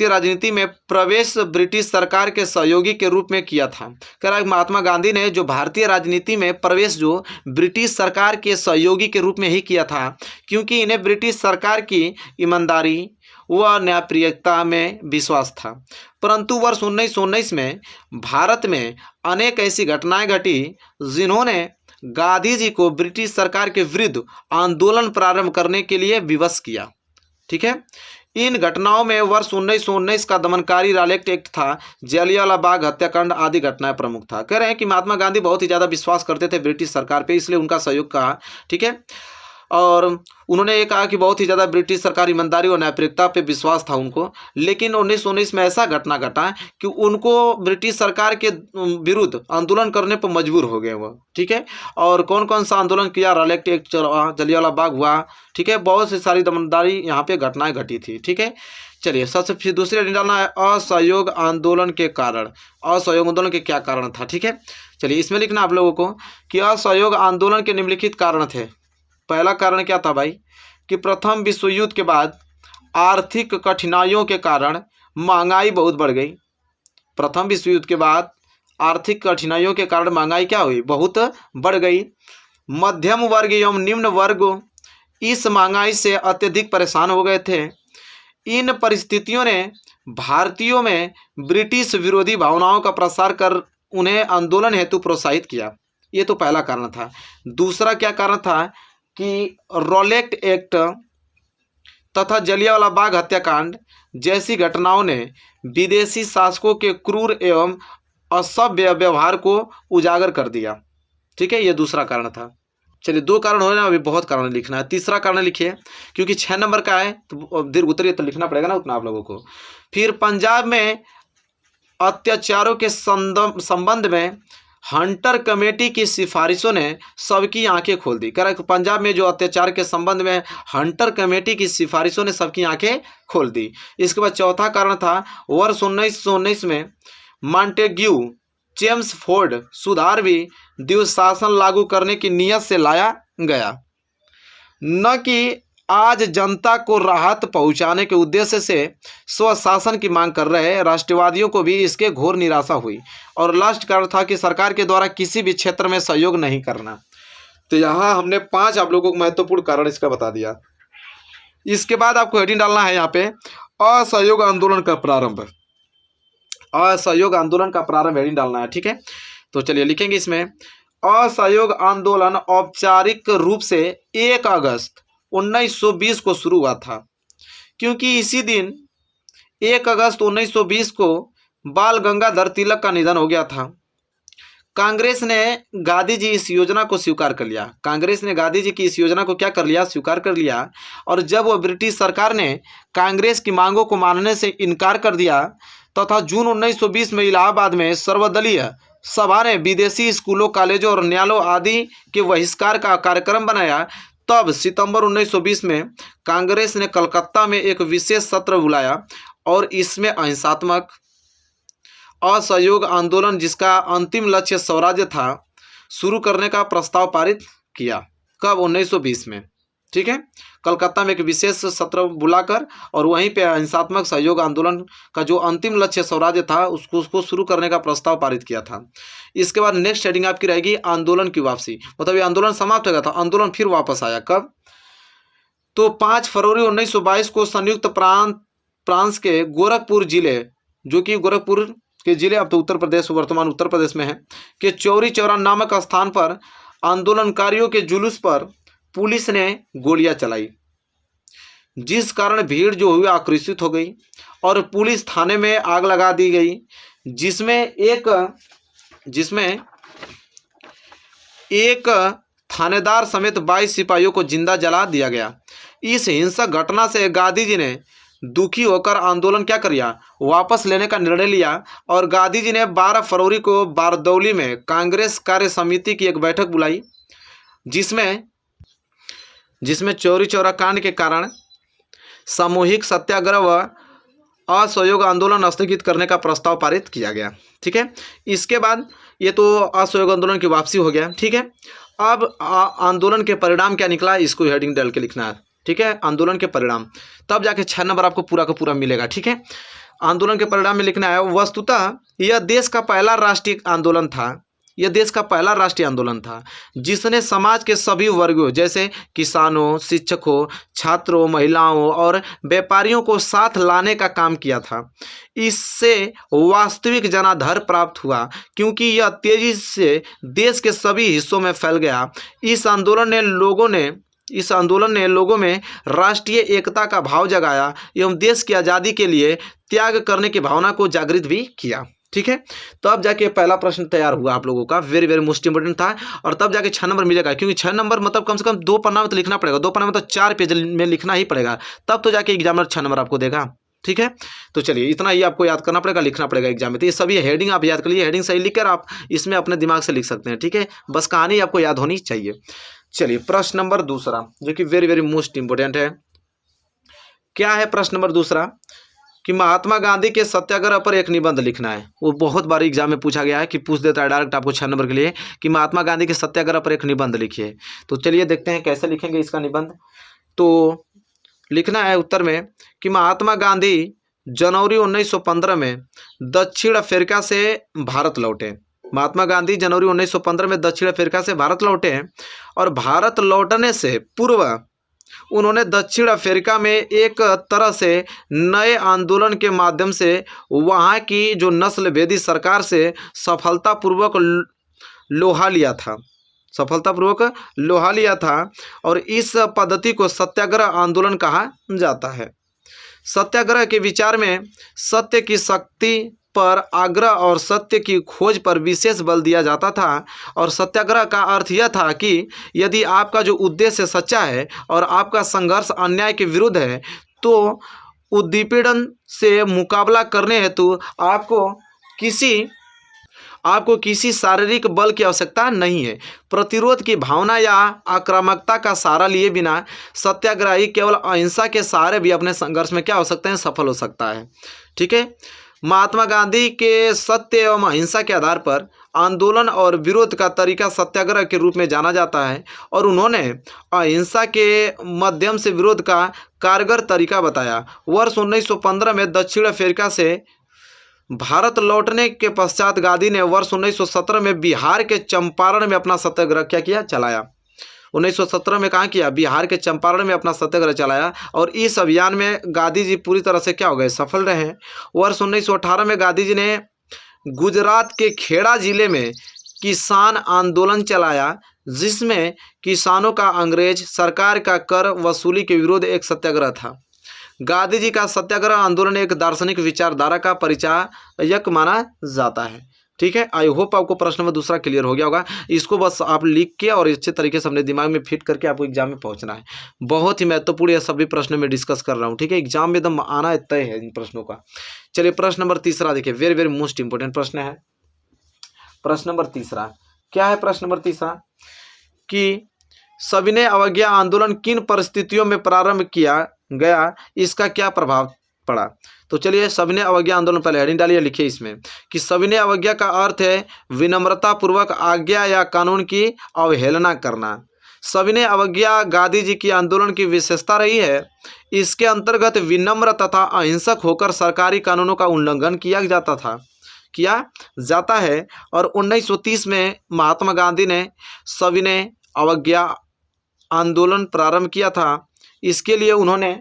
राजनीति में प्रवेश ब्रिटिश सरकार के सहयोगी के रूप में किया था। कह रहा है महात्मा गांधी ने जो भारतीय राजनीति में प्रवेश जो ब्रिटिश सरकार के सहयोगी के रूप में ही किया था, क्योंकि इन्हें ब्रिटिश सरकार की ईमानदारी व न्यायप्रियता में विश्वास था। परंतु वर्ष 1919 में भारत में अनेक ऐसी घटनाएं घटी जिन्होंने गांधी जी को ब्रिटिश सरकार के विरुद्ध आंदोलन प्रारंभ करने के लिए विवश किया। ठीक है, इन घटनाओं में वर्ष 1919 का दमनकारी रॉलेट एक्ट था, जलियांवाला बाग हत्याकांड आदि घटनाएं प्रमुख था। कह रहे हैं कि महात्मा गांधी बहुत ही ज़्यादा विश्वास करते थे ब्रिटिश सरकार पे, इसलिए उनका सहयोग कहा। ठीक है, और उन्होंने ये कहा कि बहुत ही ज़्यादा ब्रिटिश सरकार ईमानदारी और न्यायप्रियता पे विश्वास था उनको। लेकिन 1919 में ऐसा घटना घटा कि उनको ब्रिटिश सरकार के विरुद्ध आंदोलन करने पर मजबूर हो गए वो। ठीक है, और कौन कौन सा आंदोलन किया, रॉलेट एक्ट, जलियांवाला बाग हुआ। ठीक है, बहुत सी सारी दमनदारी यहाँ पे घटनाएं घटी थी। ठीक है, चलिए, सबसे फिर दूसरी हेडिंग डालना है असहयोग आंदोलन के कारण। असहयोग आंदोलन के क्या कारण था। ठीक है, चलिए, इसमें लिखना आप लोगों को कि असहयोग आंदोलन के निम्नलिखित कारण थे। पहला कारण क्या था भाई, कि प्रथम विश्व युद्ध के बाद आर्थिक कठिनाइयों के कारण महंगाई बहुत बढ़ गई। प्रथम विश्व युद्ध के बाद आर्थिक कठिनाइयों के कारण महंगाई क्या हुई, बहुत बढ़ गई। मध्यम वर्ग एवं निम्न वर्ग इस महंगाई से अत्यधिक परेशान हो गए थे। इन परिस्थितियों ने भारतीयों में ब्रिटिश विरोधी भावनाओं का प्रसार कर उन्हें आंदोलन हेतु प्रोत्साहित किया। ये तो पहला कारण था। दूसरा क्या कारण था कि रॉलेट एक्ट तथा जलियांवाला बाग हत्याकांड जैसी घटनाओं ने विदेशी शासकों के क्रूर एवं असभ्य व्यवहार को उजागर कर दिया। ठीक है, यह दूसरा कारण था। चलिए, 2 कारण हो ना, अभी बहुत कारण लिखना है। तीसरा कारण लिखिए, क्योंकि 6 नंबर का है तो दीर्घ उत्तरीय तो लिखना पड़ेगा ना उतना आप लोगों को। फिर पंजाब में अत्याचारों के संबंध में हंटर कमेटी की सिफारिशों ने सबकी आंखें खोल दी। कह रहा है पंजाब में जो अत्याचार के संबंध में हंटर कमेटी की सिफारिशों ने सबकी आंखें खोल दी। इसके बाद चौथा कारण था वर्ष 1919 में मॉन्टेग्यू चेम्सफोर्ड सुधार भी द्विज शासन लागू करने की नीयत से लाया गया, न कि आज जनता को राहत पहुंचाने के उद्देश्य से स्वशासन की मांग कर रहे राष्ट्रवादियों को भी इसके घोर निराशा हुई। और लास्ट कारण था कि सरकार के द्वारा किसी भी क्षेत्र में सहयोग नहीं करना। तो यहाँ हमने 5 आप लोगों को महत्वपूर्ण कारण इसका बता दिया। इसके बाद आपको हेडिंग डालना है यहाँ पे असहयोग आंदोलन का प्रारंभ। असहयोग आंदोलन का प्रारंभ हेडिंग डालना है। ठीक है, तो चलिए लिखेंगे इसमें असहयोग आंदोलन औपचारिक रूप से 1 अगस्त 1920 को शुरू हुआ था, क्योंकि इसी दिन 1 अगस्त 1920 को बाल गंगाधर तिलक का निधन हो गया था। कांग्रेस ने गांधी जी इस योजना को स्वीकार कर लिया। कांग्रेस ने गांधी जी की इस योजना को क्या कर लिया, स्वीकार कर लिया। और जब वह ब्रिटिश सरकार ने कांग्रेस की मांगों को मानने से इनकार कर दिया तथा जून 1920 में इलाहाबाद में सर्वदलीय सभा ने विदेशी स्कूलों, कॉलेजों और न्यायालयों आदि के बहिष्कार का कार्यक्रम बनाया, तब सितंबर 1920 में कांग्रेस ने कलकत्ता में एक विशेष सत्र बुलाया और इसमें अहिंसात्मक असहयोग आंदोलन जिसका अंतिम लक्ष्य स्वराज्य था शुरू करने का प्रस्ताव पारित किया। कब? 1920 में। ठीक है, कलकत्ता में एक विशेष सत्र बुलाकर और वहीं पे अहिंसात्मक सहयोग आंदोलन का जो अंतिम लक्ष्य स्वराज्य था उसको शुरू करने का प्रस्ताव पारित किया था। इसके बाद नेक्स्ट हेडिंग आपकी रहेगी आंदोलन की वापसी। मतलब ये आंदोलन समाप्त हो गया था, आंदोलन फिर वापस आया। कब? तो 5 फरवरी 1922 को संयुक्त प्रांत के गोरखपुर जिले, जो कि गोरखपुर के जिले अब तो उत्तर प्रदेश, वर्तमान उत्तर प्रदेश में है, के चौरी चौरा नामक स्थान पर आंदोलनकारियों के जुलूस पर पुलिस ने गोलियां चलाई, जिस कारण भीड़ जो हुई आक्रोशित हो गई और पुलिस थाने में आग लगा दी गई, जिसमें एक थानेदार समेत 22 सिपाहियों को जिंदा जला दिया गया। इस हिंसक घटना से गांधी जी ने दुखी होकर आंदोलन क्या किया? वापस लेने का निर्णय लिया और गांधी जी ने 12 फरवरी को बारदौली में कांग्रेस कार्य समिति की एक बैठक बुलाई, जिसमें चौरी चौरा कांड के कारण सामूहिक सत्याग्रह व असहयोग आंदोलन स्थगित करने का प्रस्ताव पारित किया गया। ठीक है, इसके बाद ये तो असहयोग आंदोलन की वापसी हो गया। ठीक है, अब आंदोलन के परिणाम क्या निकला, इसको हेडिंग डाल के लिखना है। ठीक है, आंदोलन के परिणाम, तब जाके 6 नंबर आपको पूरा का पूरा मिलेगा। ठीक है, आंदोलन के परिणाम में लिखना है, वस्तुतः यह देश का पहला राष्ट्रीय आंदोलन था, जिसने समाज के सभी वर्गों जैसे किसानों, शिक्षकों, छात्रों, महिलाओं और व्यापारियों को साथ लाने का काम किया था। इससे वास्तविक जनाधार प्राप्त हुआ क्योंकि यह तेजी से देश के सभी हिस्सों में फैल गया। इस आंदोलन ने लोगों में राष्ट्रीय एकता का भाव जगाया एवं देश की आज़ादी के लिए त्याग करने की भावना को जागृत भी किया। ठीक है, तब जाके पहला प्रश्न तैयार हुआ आप लोगों का, वेरी वेरी मोस्ट इंपोर्टेंट था, और तब जाके 6 नंबर मिलेगा, क्योंकि 6 नंबर मतलब कम से कम 2 पन्ना में तो लिखना पड़ेगा, 2 पन्ना में तो 4 पेज में लिखना ही पड़ेगा, तब तो जाके एग्जामिनर 6 नंबर आपको देगा। ठीक है, तो चलिए इतना ही आपको याद करना पड़ेगा, लिखना पड़ेगा एग्जाम में। तो ये सभी हेडिंग आप याद कर लीजिए, हेडिंग सही लिखकर आप इसमें अपने दिमाग से लिख सकते हैं। ठीक है, बस कहानी आपको याद होनी चाहिए। चलिए प्रश्न नंबर दूसरा, जो कि वेरी वेरी मोस्ट इंपोर्टेंट है। क्या है प्रश्न नंबर दूसरा? कि महात्मा गांधी के सत्याग्रह पर एक निबंध लिखना है। वो बहुत बार एग्जाम में पूछा गया है कि पूछ देता है डायरेक्ट आपको 6 नंबर के लिए कि महात्मा गांधी के सत्याग्रह पर एक निबंध लिखिए। तो चलिए देखते हैं कैसे लिखेंगे इसका निबंध। तो लिखना है उत्तर में कि महात्मा गांधी जनवरी 1915 में दक्षिण अफ्रीका से भारत लौटे। महात्मा गांधी जनवरी 1915 में दक्षिण अफ्रीका से भारत लौटे और भारत लौटने से पूर्व उन्होंने दक्षिण अफ्रीका में एक तरह से नए आंदोलन के माध्यम से वहाँ की जो नस्लभेदी सरकार से सफलतापूर्वक लोहा लिया था और इस पद्धति को सत्याग्रह आंदोलन कहा जाता है। सत्याग्रह के विचार में सत्य की शक्ति पर आग्रह और सत्य की खोज पर विशेष बल दिया जाता था और सत्याग्रह का अर्थ यह था कि यदि आपका जो उद्देश्य सच्चा है और आपका संघर्ष अन्याय के विरुद्ध है तो उद्दीपन से मुकाबला करने हेतु आपको किसी शारीरिक बल की आवश्यकता नहीं है। प्रतिरोध की भावना या आक्रामकता का सहारा लिए बिना सत्याग्रही केवल अहिंसा के सहारे भी अपने संघर्ष में क्या हो सकते हैं, सफल हो सकता है। ठीक है, महात्मा गांधी के सत्य एवं अहिंसा के आधार पर आंदोलन और विरोध का तरीका सत्याग्रह के रूप में जाना जाता है और उन्होंने अहिंसा के माध्यम से विरोध का कारगर तरीका बताया। वर्ष 1915 में दक्षिण अफ्रीका से भारत लौटने के पश्चात गांधी ने वर्ष 1917 में बिहार के चंपारण में अपना सत्याग्रह चलाया। 1917 में कहाँ किया? बिहार के चंपारण में अपना सत्याग्रह चलाया और इस अभियान में गांधी जी पूरी तरह से क्या हो गए, सफल रहे। वर्ष 1918 में गांधी जी ने गुजरात के खेड़ा जिले में किसान आंदोलन चलाया, जिसमें किसानों का अंग्रेज सरकार का कर वसूली के विरुद्ध एक सत्याग्रह था। गांधी जी का सत्याग्रह आंदोलन एक दार्शनिक विचारधारा का परिचायक माना जाता है। ठीक है, आई होप आपको प्रश्न नंबर दूसरा क्लियर हो गया होगा। इसको बस आप लिख के और अच्छे तरीके से अपने दिमाग में फिट करके आपको एग्जाम में पहुंचना है। बहुत ही महत्वपूर्ण, यह सभी प्रश्न में डिस्कस कर रहा हूं। ठीक है, एग्जाम में एकदम आना तय है इन प्रश्नों का। चलिए प्रश्न नंबर तीसरा देखिए, वेरी वेरी मोस्ट इंपोर्टेंट प्रश्न है। प्रश्न नंबर तीसरा क्या है? प्रश्न नंबर तीसरा कि सविनय अवज्ञा आंदोलन किन परिस्थितियों में प्रारंभ किया गया, इसका क्या प्रभाव पड़ा। तो चलिए सविनय अवज्ञा आंदोलन पहले हेडिंग डालिए, लिखिए इसमें कि सविनय अवज्ञा का अर्थ है विनम्रता पूर्वक आज्ञा या कानून की अवहेलना करना। सविनय अवज्ञा गांधी जी की आंदोलन की विशेषता रही है। इसके अंतर्गत विनम्र तथा अहिंसक होकर सरकारी कानूनों का उल्लंघन किया जाता है और 1930 में महात्मा गांधी ने सविनय अवज्ञा आंदोलन प्रारंभ किया था। इसके लिए उन्होंने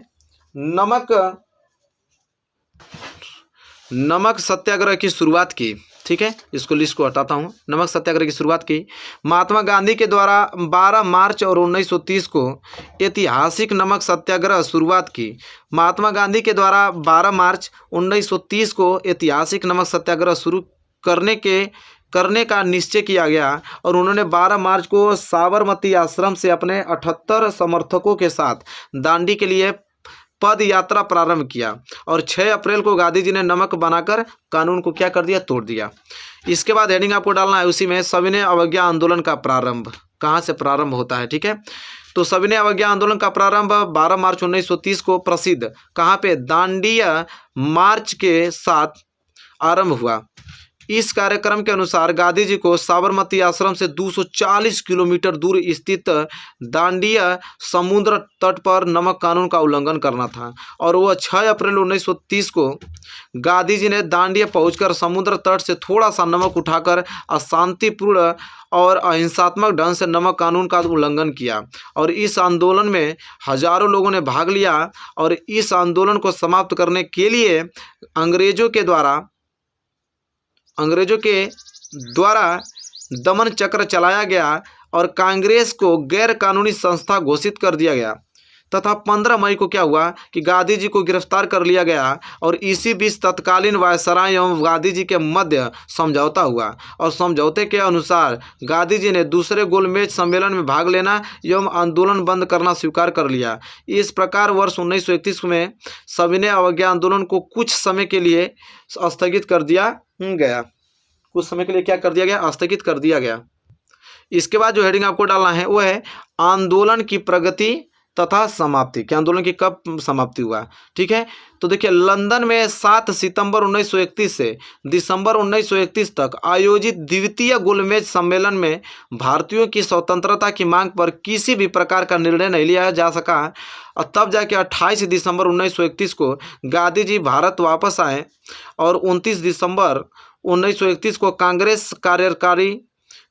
नमक सत्याग्रह की शुरुआत की। ठीक है, इसको लिस्ट को हटाता हूँ। नमक सत्याग्रह की शुरुआत की महात्मा गांधी के द्वारा 12 मार्च और 1930 को ऐतिहासिक नमक सत्याग्रह शुरुआत की। महात्मा गांधी के द्वारा 12 मार्च 1930 को ऐतिहासिक नमक सत्याग्रह शुरू करने का निश्चय किया गया और उन्होंने 12 मार्च को साबरमती आश्रम से अपने 78 समर्थकों के साथ दांडी के लिए पद यात्रा प्रारंभ किया और 6 अप्रैल को गांधी जी ने नमक बनाकर कानून को क्या कर दिया, तोड़ दिया। इसके बाद हेडिंग आपको डालना है उसी में, सविनय अवज्ञा आंदोलन का प्रारंभ कहाँ से प्रारंभ होता है। ठीक है, तो सविनय अवज्ञा आंदोलन का प्रारंभ 12 मार्च 1930 को प्रसिद्ध कहाँ पे, दांडिया मार्च के साथ आरंभ हुआ। इस कार्यक्रम के अनुसार गांधी जी को साबरमती आश्रम से 240 किलोमीटर दूर स्थित दांडिया समुद्र तट पर नमक कानून का उल्लंघन करना था और वह 6 अप्रैल 1930 को गांधी जी ने दांडिया पहुंचकर समुद्र तट से थोड़ा सा नमक उठाकर अशांतिपूर्ण और अहिंसात्मक ढंग से नमक कानून का उल्लंघन किया और इस आंदोलन में हजारों लोगों ने भाग लिया और इस आंदोलन को समाप्त करने के लिए अंग्रेजों के द्वारा दमन चक्र चलाया गया और कांग्रेस को गैर कानूनी संस्था घोषित कर दिया गया तथा 15 मई को क्या हुआ कि गांधी जी को गिरफ्तार कर लिया गया और इसी बीच तत्कालीन वायसराय एवं गांधी जी के मध्य समझौता हुआ और समझौते के अनुसार गांधी जी ने दूसरे गोलमेज सम्मेलन में भाग लेना एवं आंदोलन बंद करना स्वीकार कर लिया। इस प्रकार वर्ष 1931 में सविनय अवज्ञा आंदोलन को कुछ समय के लिए स्थगित कर दिया गया। कुछ समय के लिए क्या कर दिया गया, स्थगित कर दिया गया। इसके बाद जो हेडिंग आपको डालना है वो है आंदोलन की प्रगति तथा समाप्ति कि आंदोलन की कब समाप्ति हुआ। ठीक है, तो देखिए लंदन में 7 सितंबर 1931 से दिसंबर 1931 तक आयोजित द्वितीय गोलमेज सम्मेलन में भारतीयों की स्वतंत्रता की मांग पर किसी भी प्रकार का निर्णय नहीं लिया जा सका और तब जाके 28 दिसंबर 1931 को गांधी जी भारत वापस आए और 29 दिसंबर 1931 को कांग्रेस कार्यकारी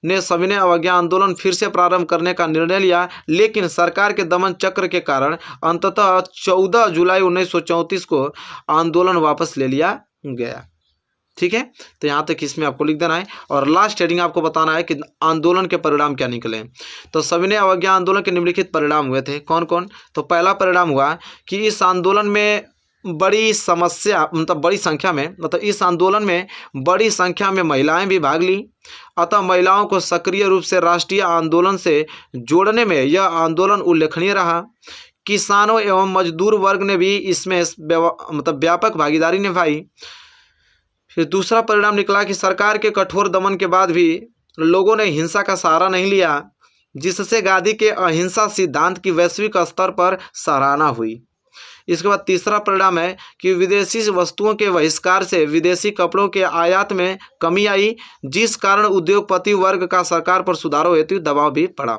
ने सविनय अवज्ञा आंदोलन फिर से प्रारंभ करने का निर्णय लिया, लेकिन सरकार के दमन चक्र के कारण अंततः 14 जुलाई 1934 को आंदोलन वापस ले लिया गया। ठीक है, तो यहाँ तक इसमें आपको लिख देना है और लास्ट हेडिंग आपको बताना है कि आंदोलन के परिणाम क्या निकले। तो सविनय अवज्ञा आंदोलन के निम्नलिखित परिणाम हुए थे, कौन कौन। तो पहला परिणाम हुआ कि इस आंदोलन में इस आंदोलन में बड़ी संख्या में महिलाएं भी भाग ली, अतः महिलाओं को सक्रिय रूप से राष्ट्रीय आंदोलन से जोड़ने में यह आंदोलन उल्लेखनीय रहा। किसानों एवं मजदूर वर्ग ने भी इसमें व्यापक भागीदारी निभाई। फिर दूसरा परिणाम निकला कि सरकार के कठोर दमन के बाद भी लोगों ने हिंसा का सहारा नहीं लिया, जिससे गांधी के अहिंसा सिद्धांत की वैश्विक स्तर पर सराहना हुई। इसके बाद तीसरा परिणाम है कि विदेशी वस्तुओं के बहिष्कार से विदेशी कपड़ों के आयात में कमी आई, जिस कारण उद्योगपति वर्ग का सरकार पर सुधारों हेतु दबाव भी पड़ा।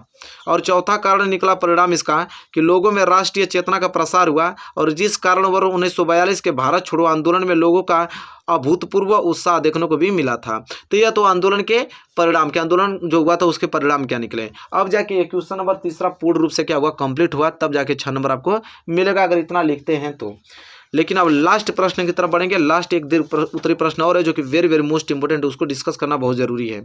और चौथा कारण निकला परिणाम इसका कि लोगों में राष्ट्रीय चेतना का प्रसार हुआ और जिस कारण 1942 के भारत छोड़ो आंदोलन में लोगों का अभूतपूर्व उत्साह देखने को भी मिला था। तो यह तो आंदोलन के परिणाम के आंदोलन जो हुआ था उसके परिणाम क्या निकले। अब जाके क्वेश्चन नंबर तीसरा पूर्ण रूप से क्या हुआ, कंप्लीट हुआ, तब जाके 6 नंबर आपको मिलेगा अगर इतना लिखते हैं तो। लेकिन अब लास्ट प्रश्न की तरफ बढ़ेंगे। लास्ट एक दीर्घ उत्तरी प्रश्न और है जो कि वेरी वेरी मोस्ट इंपोर्टेंट, उसको डिस्कस करना बहुत जरूरी है।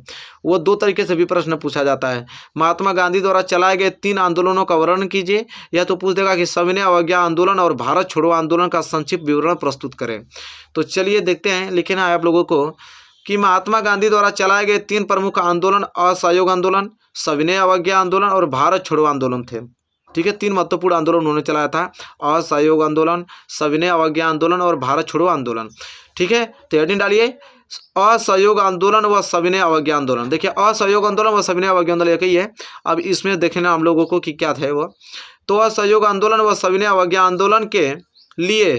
वो 2 तरीके से भी प्रश्न पूछा जाता है। महात्मा गांधी द्वारा चलाए गए 3 आंदोलनों का वर्णन कीजिए, या तो पूछ देगा कि सविनय अवज्ञा आंदोलन और भारत छोड़ो आंदोलन का संक्षिप्त विवरण प्रस्तुत करें। तो चलिए देखते हैं, लिखना है आप लोगों को कि महात्मा गांधी द्वारा चलाए गए 3 प्रमुख आंदोलन असहयोग आंदोलन, सविनय अवज्ञा आंदोलन और भारत छोड़ो आंदोलन थे। ठीक है, 3 महत्वपूर्ण आंदोलन उन्होंने चलाया था, असहयोग आंदोलन, सविनय अवज्ञा आंदोलन और भारत छोड़ो आंदोलन। ठीक है, तो हेडिंग डालिए असहयोग आंदोलन व सविनय अवज्ञा आंदोलन। देखिए असहयोग आंदोलन व सविनय अवज्ञा आंदोलन एक ही है। अब इसमें देखना हम लोगों को कि क्या थे वो। तो असहयोग आंदोलन व सविनय अवज्ञा आंदोलन के लिए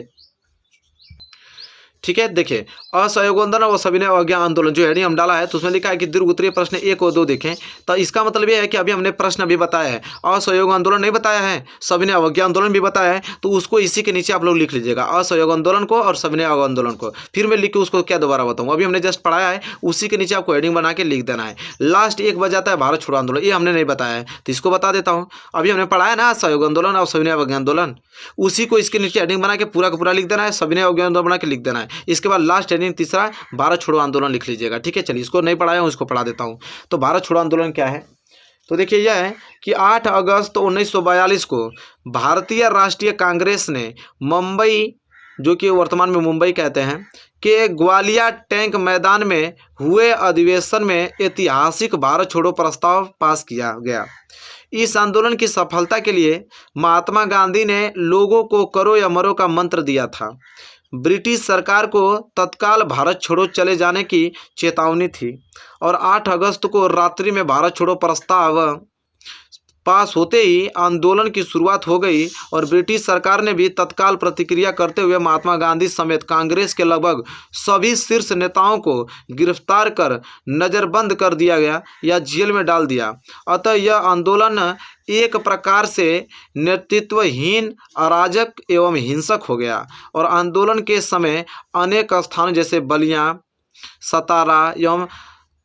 ठीक है, देखिए असहयोग आंदोलन और सविनय अवज्ञा आंदोलन जो हेडिंग हम डाला है तो उसमें लिखा है कि दीर्घ उत्तरीय प्रश्न 1 और 2 देखें। तो इसका मतलब ये है कि अभी हमने प्रश्न अभी बताया है, असहयोग आंदोलन नहीं बताया है, सविनय अवज्ञा आंदोलन भी बताया है, तो उसको इसी के नीचे आप लोग लिख लीजिएगा, असहयोग आंदोलन को और सविनय आंदोलन को। फिर मैं लिख के उसको क्या दोबारा बताऊँ, अभी हमने जस्ट पढ़ाया है, उसी के नीचे आपको हेडिंग बना के लिख देना है। लास्ट 1 बज जाता है भारत छोड़ो आंदोलन, ये हमने नहीं बताया है तो इसको बता देता हूँ। अभी हमने पढ़ाया ना असहयोग आंदोलन और सविनय अवज्ञा आंदोलन, उसी को इसके नीचे हेडिंग बना के पूरा का पूरा लिख देना है, सविनय अवज्ञा आंदोलन बना के लिख देना है। इसके बाद लास्ट हेडिंग तीसरा भारत छोड़ो आंदोलन लिख लीजिएगा। ठीक है, चलिए इसको नहीं पढ़ाया हूँ, इसको पढ़ा देता हूँ। तो भारत छोड़ो आंदोलन क्या है, तो देखिए यह है कि 8 अगस्त 1942 को भारतीय राष्ट्रीय कांग्रेस ने मुंबई, जो कि वर्तमान में मुंबई कहते हैं, के ग्वालियर टैंक मैदान में हुए अधिवेशन में ऐतिहासिक भारत छोड़ो प्रस्ताव पास किया गया। इस आंदोलन की सफलता के लिए महात्मा गांधी ने लोगों को करो या मरो का मंत्र दिया था। ब्रिटिश सरकार को तत्काल भारत छोड़ो चले जाने की चेतावनी थी और 8 अगस्त को रात्रि में भारत छोड़ो प्रस्ताव पास होते ही आंदोलन की शुरुआत हो गई और ब्रिटिश सरकार ने भी तत्काल प्रतिक्रिया करते हुए महात्मा गांधी समेत कांग्रेस के लगभग सभी शीर्ष नेताओं को गिरफ्तार कर नज़रबंद कर दिया गया या जेल में डाल दिया। अतः यह आंदोलन एक प्रकार से नेतृत्वहीन, अराजक एवं हिंसक हो गया और आंदोलन के समय अनेक स्थानों जैसे बलिया, सतारा एवं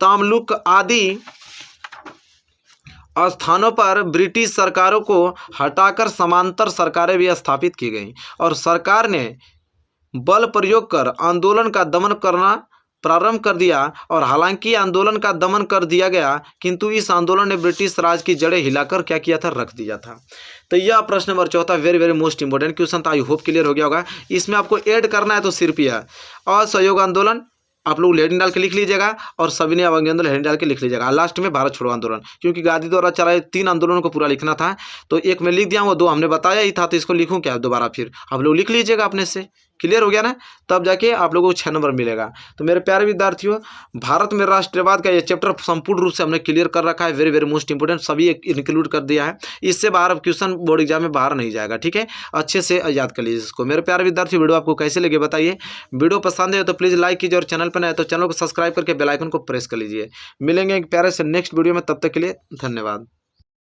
तमलुक आदि स्थानों पर ब्रिटिश सरकारों को हटाकर समांतर सरकारें भी स्थापित की गईं और सरकार ने बल प्रयोग कर आंदोलन का दमन करना प्रारंभ कर दिया। और हालांकि आंदोलन का दमन कर दिया गया, किंतु इस आंदोलन ने ब्रिटिश राज की जड़ें हिलाकर क्या किया था, रख दिया था। तो यह प्रश्न number 14 very very most important question था। आई होप क्लियर हो गया होगा। इसमें आपको ऐड करना है तो सिर्फ यह असहयोग आंदोलन आप लोग हेडिंग डाल के लिख लीजिएगा और सविनय अवज्ञा आंदोलन हेडिंग डाल के लिख लीजिएगा। लास्ट में भारत छोड़ो आंदोलन, क्योंकि गांधी द्वारा चलाए 3 आंदोलनों को पूरा लिखना था, तो एक में लिख दिया हूँ, 2 हमने बताया ही था, तो इसको लिखूँ क्या दोबारा, फिर आप लोग लिख लीजिएगा अपने से। क्लियर हो गया ना, तब जाके आप लोगों को 6 नंबर मिलेगा। तो मेरे प्यारे विद्यार्थियों, भारत में राष्ट्रवाद का ये चैप्टर संपूर्ण रूप से हमने क्लियर कर रखा है। वेरी वेरी मोस्ट इंपोर्टेंट, सभी इंक्लूड कर दिया है। इससे बाहर अब क्वेश्चन बोर्ड एग्जाम में बाहर नहीं जाएगा। ठीक है, अच्छे से याद कर लीजिए इसको। मेरे प्यारे विद्यार्थी, वीडियो आपको कैसे लगे बताइए। वीडियो पसंद है तो प्लीज़ लाइक कीजिए और चैनल पर नए तो चैनल को सब्सक्राइब करके बेल आइकन को प्रेस कर लीजिए। मिलेंगे एक प्यारे से नेक्स्ट वीडियो में, तब तक के लिए धन्यवाद।